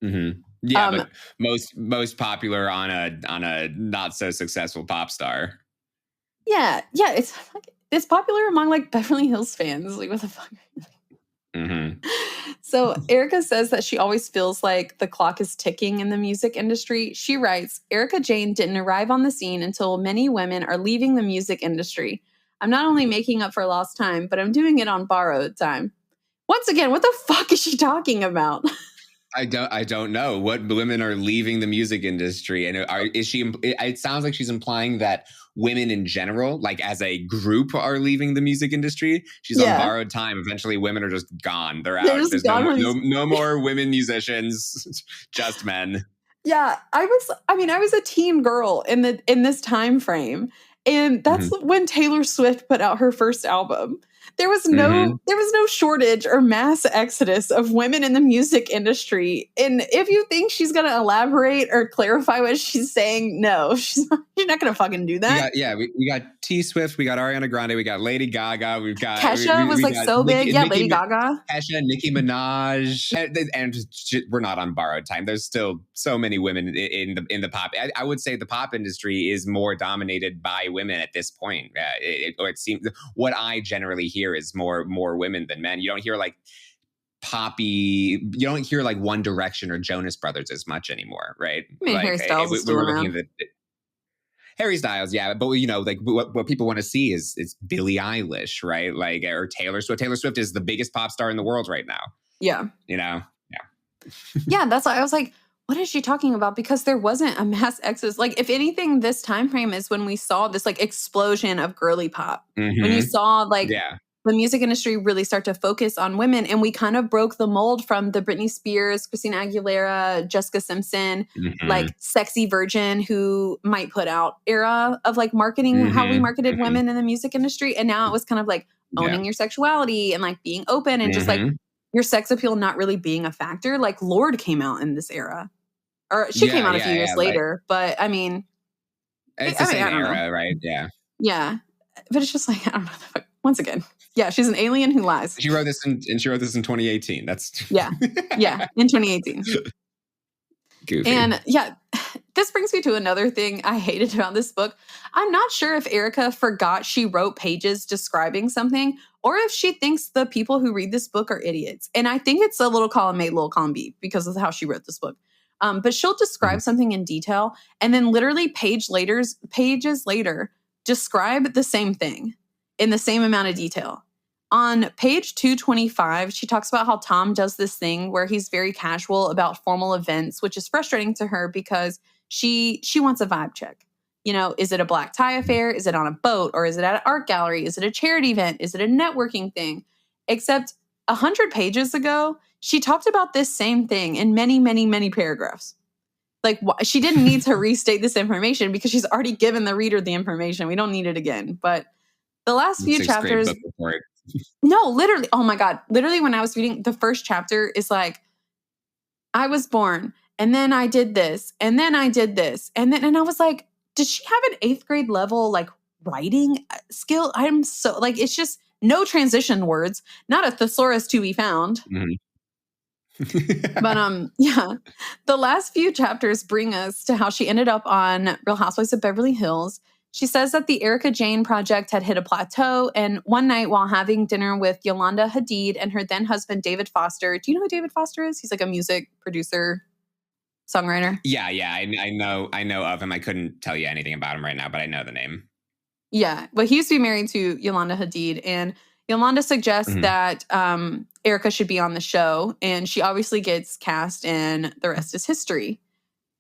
Yeah, but most popular on a not so successful pop star. Yeah, it's popular among like Beverly Hills fans. Like, what the fuck? So Erika says that she always feels like the clock is ticking in the music industry. She writes, Erika Jayne didn't arrive on the scene until many women are leaving the music industry. I'm not only making up for lost time, but I'm doing it on borrowed time. Once again, what the fuck is she talking about? I don't know what women are leaving the music industry, and is she? It sounds like she's implying that women in general, like as a group, are leaving the music industry. She's on borrowed time. Eventually, women are just gone. They're out. There's no more women musicians, just men. Yeah, I was a teen girl in this time frame, and that's when Taylor Swift put out her first album. There was no shortage or mass exodus of women in the music industry. And if you think she's going to elaborate or clarify what she's saying, no, she's not going to fucking do that. We got T Swift, we got Ariana Grande, we got Lady Gaga, we've got Kesha was like so big. Yeah, Lady Gaga, Kesha, Nicki Minaj, and we're not on borrowed time. There's still so many women in the pop. I would say the pop industry is more dominated by women at this point. It seems what I generally hear is more women than men. You don't hear like poppy. You don't hear like One Direction or Jonas Brothers as much anymore, right? I mean, like, Harry Styles is still around. Harry Styles, yeah, but like what people want to see is Billie Eilish, right? Like, or Taylor Swift. Taylor Swift is the biggest pop star in the world right now. Yeah, yeah. That's why I was like, what is she talking about? Because there wasn't a mass exodus. Like, if anything, this time frame is when we saw this like explosion of girly pop. When you saw the music industry really start to focus on women, and we kind of broke the mold from the Britney Spears, Christina Aguilera, Jessica Simpson, like sexy virgin who might put out era of like marketing, how we marketed women in the music industry. And now it was kind of like owning your sexuality and like being open and just like your sex appeal not really being a factor. Like Lorde came out in this era. Or she came out a few years later, but I mean, it's the same era, right? Yeah. Yeah. But it's just like, I don't know. Once again, she's an alien who lies. She wrote this in 2018. That's in 2018. Goofy. And this brings me to another thing I hated about this book. I'm not sure if Erika forgot she wrote pages describing something, or if she thinks the people who read this book are idiots. And I think it's a little column A, little column B because of how she wrote this book. But she'll describe something in detail, and then literally pages later, describe the same thing in the same amount of detail. On page 225, she talks about how Tom does this thing where he's very casual about formal events, which is frustrating to her because she wants a vibe check. You know, is it a black tie affair? Is it on a boat? Or is it at an art gallery? Is it a charity event? Is it a networking thing? Except 100 pages ago, she talked about this same thing in many, many, many paragraphs. Like, she didn't need to restate this information because she's already given the reader the information. We don't need it again. But the last few chapters... No, literally. Oh my God. Literally, when I was reading, the first chapter is like, I was born, and then I did this, and then I did this. And I was like, did she have an 8th grade level, like, writing skill? I'm so, like, it's just no transition words, not a thesaurus to be found. But the last few chapters bring us to how she ended up on Real Housewives of Beverly Hills. She says that the Erika Jayne project had hit a plateau, and one night while having dinner with Yolanda Hadid and her then husband David Foster. Do you know who David Foster is? He's like a music producer, songwriter. Yeah, I know of him. I couldn't tell you anything about him right now, but I know the name. Yeah, but he used to be married to Yolanda Hadid, and Yolanda suggests that Erika should be on the show, and she obviously gets cast, and the rest is history.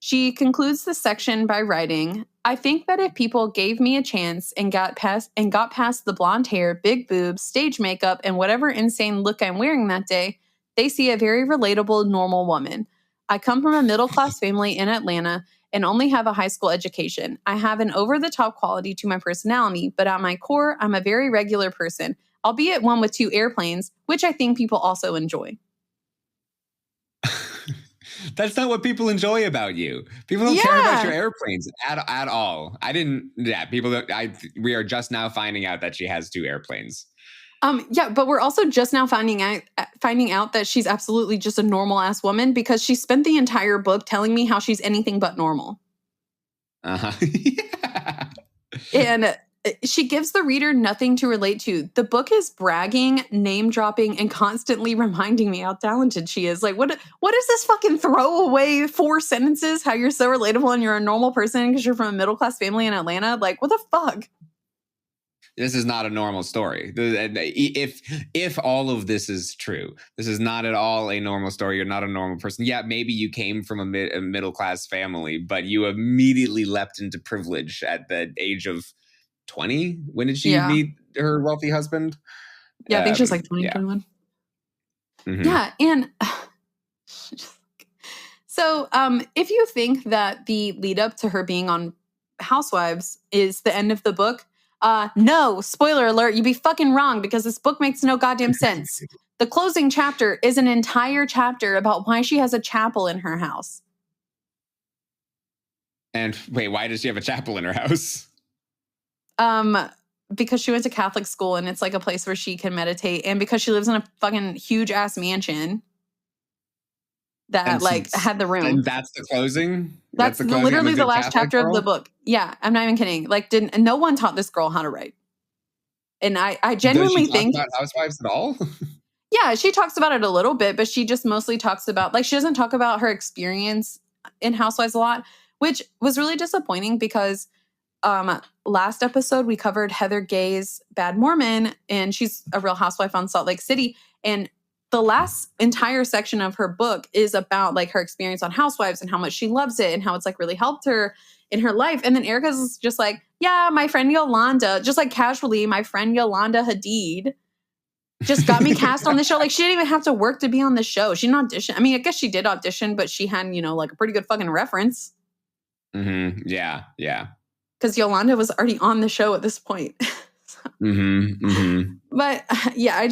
She concludes the section by writing, I think that if people gave me a chance and got past the blonde hair, big boobs, stage makeup, and whatever insane look I'm wearing that day, they see a very relatable, normal woman. I come from a middle-class family in Atlanta and only have a high school education. I have an over-the-top quality to my personality, but at my core, I'm a very regular person, albeit one with 2 airplanes, which I think people also enjoy. That's not what people enjoy about you. People don't care about your airplanes at all. We are just now finding out that she has 2 airplanes. But we're also just now finding out that she's absolutely just a normal ass woman because she spent the entire book telling me how she's anything but normal. Yeah. And she gives the reader nothing to relate to. The book is bragging, name dropping, and constantly reminding me how talented she is. Like, what is this fucking throwaway 4 sentences? How you're so relatable and you're a normal person because you're from a middle class family in Atlanta? Like, what the fuck? This is not a normal story. If all of this is true, this is not at all a normal story. You're not a normal person. Yeah, maybe you came from a middle-class family, but you immediately leapt into privilege at the age of 20. When did she meet her wealthy husband? Yeah, I think she was like 20, 21. Mm-hmm. Yeah, and so if you think that the lead up to her being on Housewives is the end of the book, no, spoiler alert, you'd be fucking wrong because this book makes no goddamn sense. The closing chapter is an entire chapter about why she has a chapel in her house. And wait, why does she have a chapel in her house? Because she went to Catholic school and it's like a place where she can meditate, and because she lives in a fucking huge ass mansion that had the room. And that's the closing? That's literally the last chapter of the book. Yeah, I'm not even kidding. Like, no one taught this girl how to write. And I genuinely think... Does she talk about Housewives at all? Yeah, she talks about it a little bit, but she just mostly talks about... Like, she doesn't talk about her experience in Housewives a lot, which was really disappointing because last episode we covered Heather Gay's Bad Mormon, and she's a Real Housewife on Salt Lake City, and the last entire section of her book is about like her experience on Housewives and how much she loves it and how it's like really helped her in her life. And then Erika's just like, yeah, my friend Yolanda, just like casually, my friend Yolanda Hadid just got me cast on the show. Like, she didn't even have to work to be on the show. She didn't audition. I mean, I guess she did audition, but she had, like a pretty good fucking reference. Mm-hmm. Yeah. Yeah. Because Yolanda was already on the show at this point. But yeah,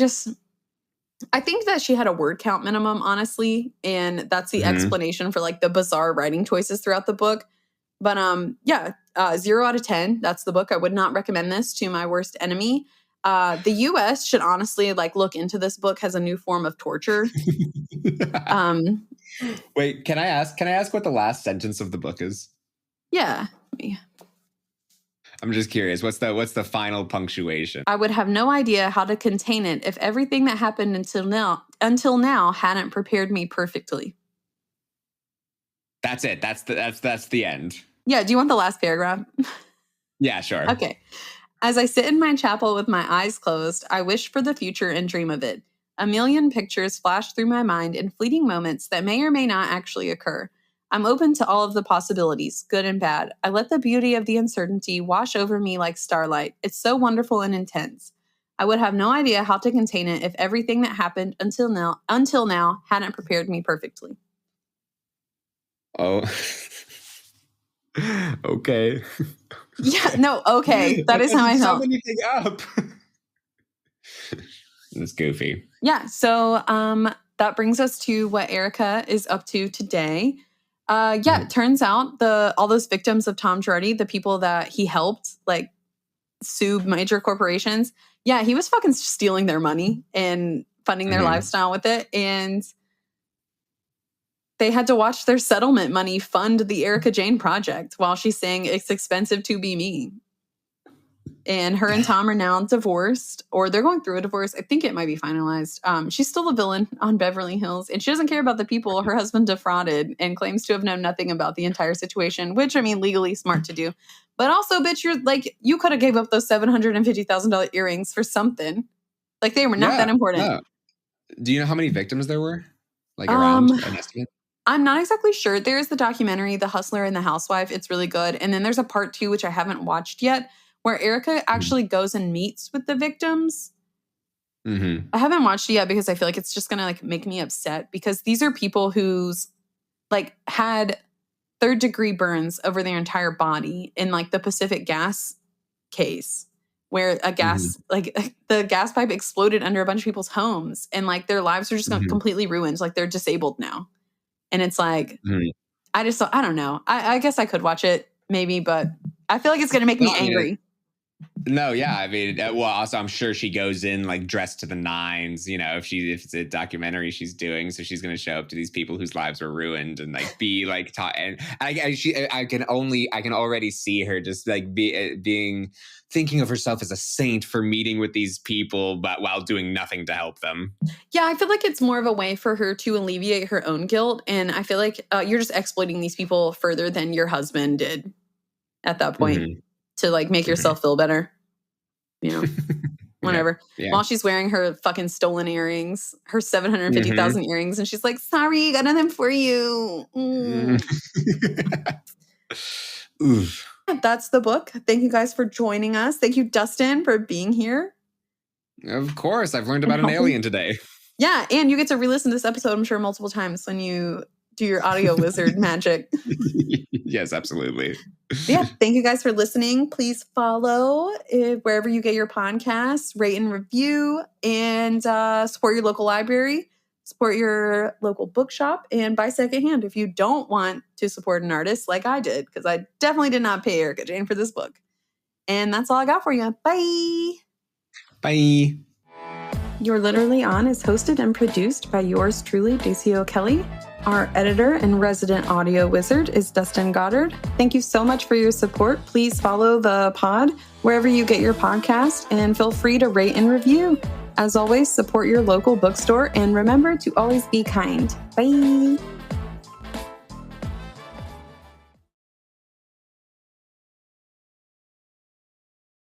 I think that she had a word count minimum, honestly, and that's the explanation for like the bizarre writing choices throughout the book. But 0 out of 10. That's the book. I would not recommend this to my worst enemy. The U.S. should honestly like look into this book as a new form of torture. Wait, can I ask what the last sentence of the book is? Yeah. I'm just curious. What's the final punctuation? I would have no idea how to contain it if everything that happened until now hadn't prepared me perfectly. That's it. That's the end. Yeah. Do you want the last paragraph? Yeah, sure. Okay. As I sit in my chapel with my eyes closed, I wish for the future and dream of it. A million pictures flash through my mind in fleeting moments that may or may not actually occur. I'm open to all of the possibilities, good and bad. I let the beauty of the uncertainty wash over me like starlight. It's so wonderful and intense. I would have no idea how to contain it if everything that happened until now hadn't prepared me perfectly. Oh. Okay. Yeah, no, okay. That is how I felt. Sum anything up. It's goofy. Yeah, so that brings us to what Erika is up to today. It turns out all those victims of Tom Girardi, the people that he helped like sue major corporations, yeah, he was fucking stealing their money and funding their lifestyle with it. And they had to watch their settlement money fund the Erika Jayne project while she's saying it's expensive to be me. And her and Tom are now divorced, or they're going through a divorce. I think it might be finalized. She's still a villain on Beverly Hills, and she doesn't care about the people her husband defrauded and claims to have known nothing about the entire situation, which, I mean, legally smart to do. But also, bitch, you could have gave up those $750,000 earrings for something. Like, they were not that important. Yeah. Do you know how many victims there were? Like, around an estimate? I'm not exactly sure. There's the documentary, The Hustler and the Housewife. It's really good. And then there's a part 2, which I haven't watched yet, where Erika actually goes and meets with the victims. I haven't watched it yet because I feel like it's just going to like make me upset, because these are people whose like had third-degree burns over their entire body in like the Pacific gas case, where a gas like the gas pipe exploded under a bunch of people's homes, and like their lives are just completely ruined. Like they're disabled now, and it's like I don't know. I guess I could watch it maybe, but I feel like it's gonna make me angry. No, yeah. I mean, well, also, I'm sure she goes in like dressed to the nines, you know, if it's a documentary she's doing. So she's going to show up to these people whose lives were ruined and like be like taught. And I can already see her just like thinking of herself as a saint for meeting with these people, but while doing nothing to help them. Yeah, I feel like it's more of a way for her to alleviate her own guilt. And I feel like you're just exploiting these people further than your husband did at that point. To like make yourself feel better, you know, whatever. Yeah. While she's wearing her fucking stolen earrings, her 750,000 earrings, and she's like, "Sorry, got them for you." That's the book. Thank you guys for joining us. Thank you, Dustin, for being here. Of course, I've learned about an alien today. Yeah, and you get to re-listen to this episode, I'm sure, multiple times when you do your audio wizard magic. Yes, absolutely. Yeah, thank you guys for listening. Please follow wherever you get your podcasts, rate and review, and support your local library, support your local bookshop, and buy secondhand if you don't want to support an artist like I did, because I definitely did not pay Erika Jayne for this book. And that's all I got for you. Bye. Bye. You're Literally On is hosted and produced by yours truly, Dacey O'Kelly. Our editor and resident audio wizard is Dustin Goddard. Thank you so much for your support. Please follow the pod wherever you get your podcast and feel free to rate and review. As always, support your local bookstore and remember to always be kind. Bye.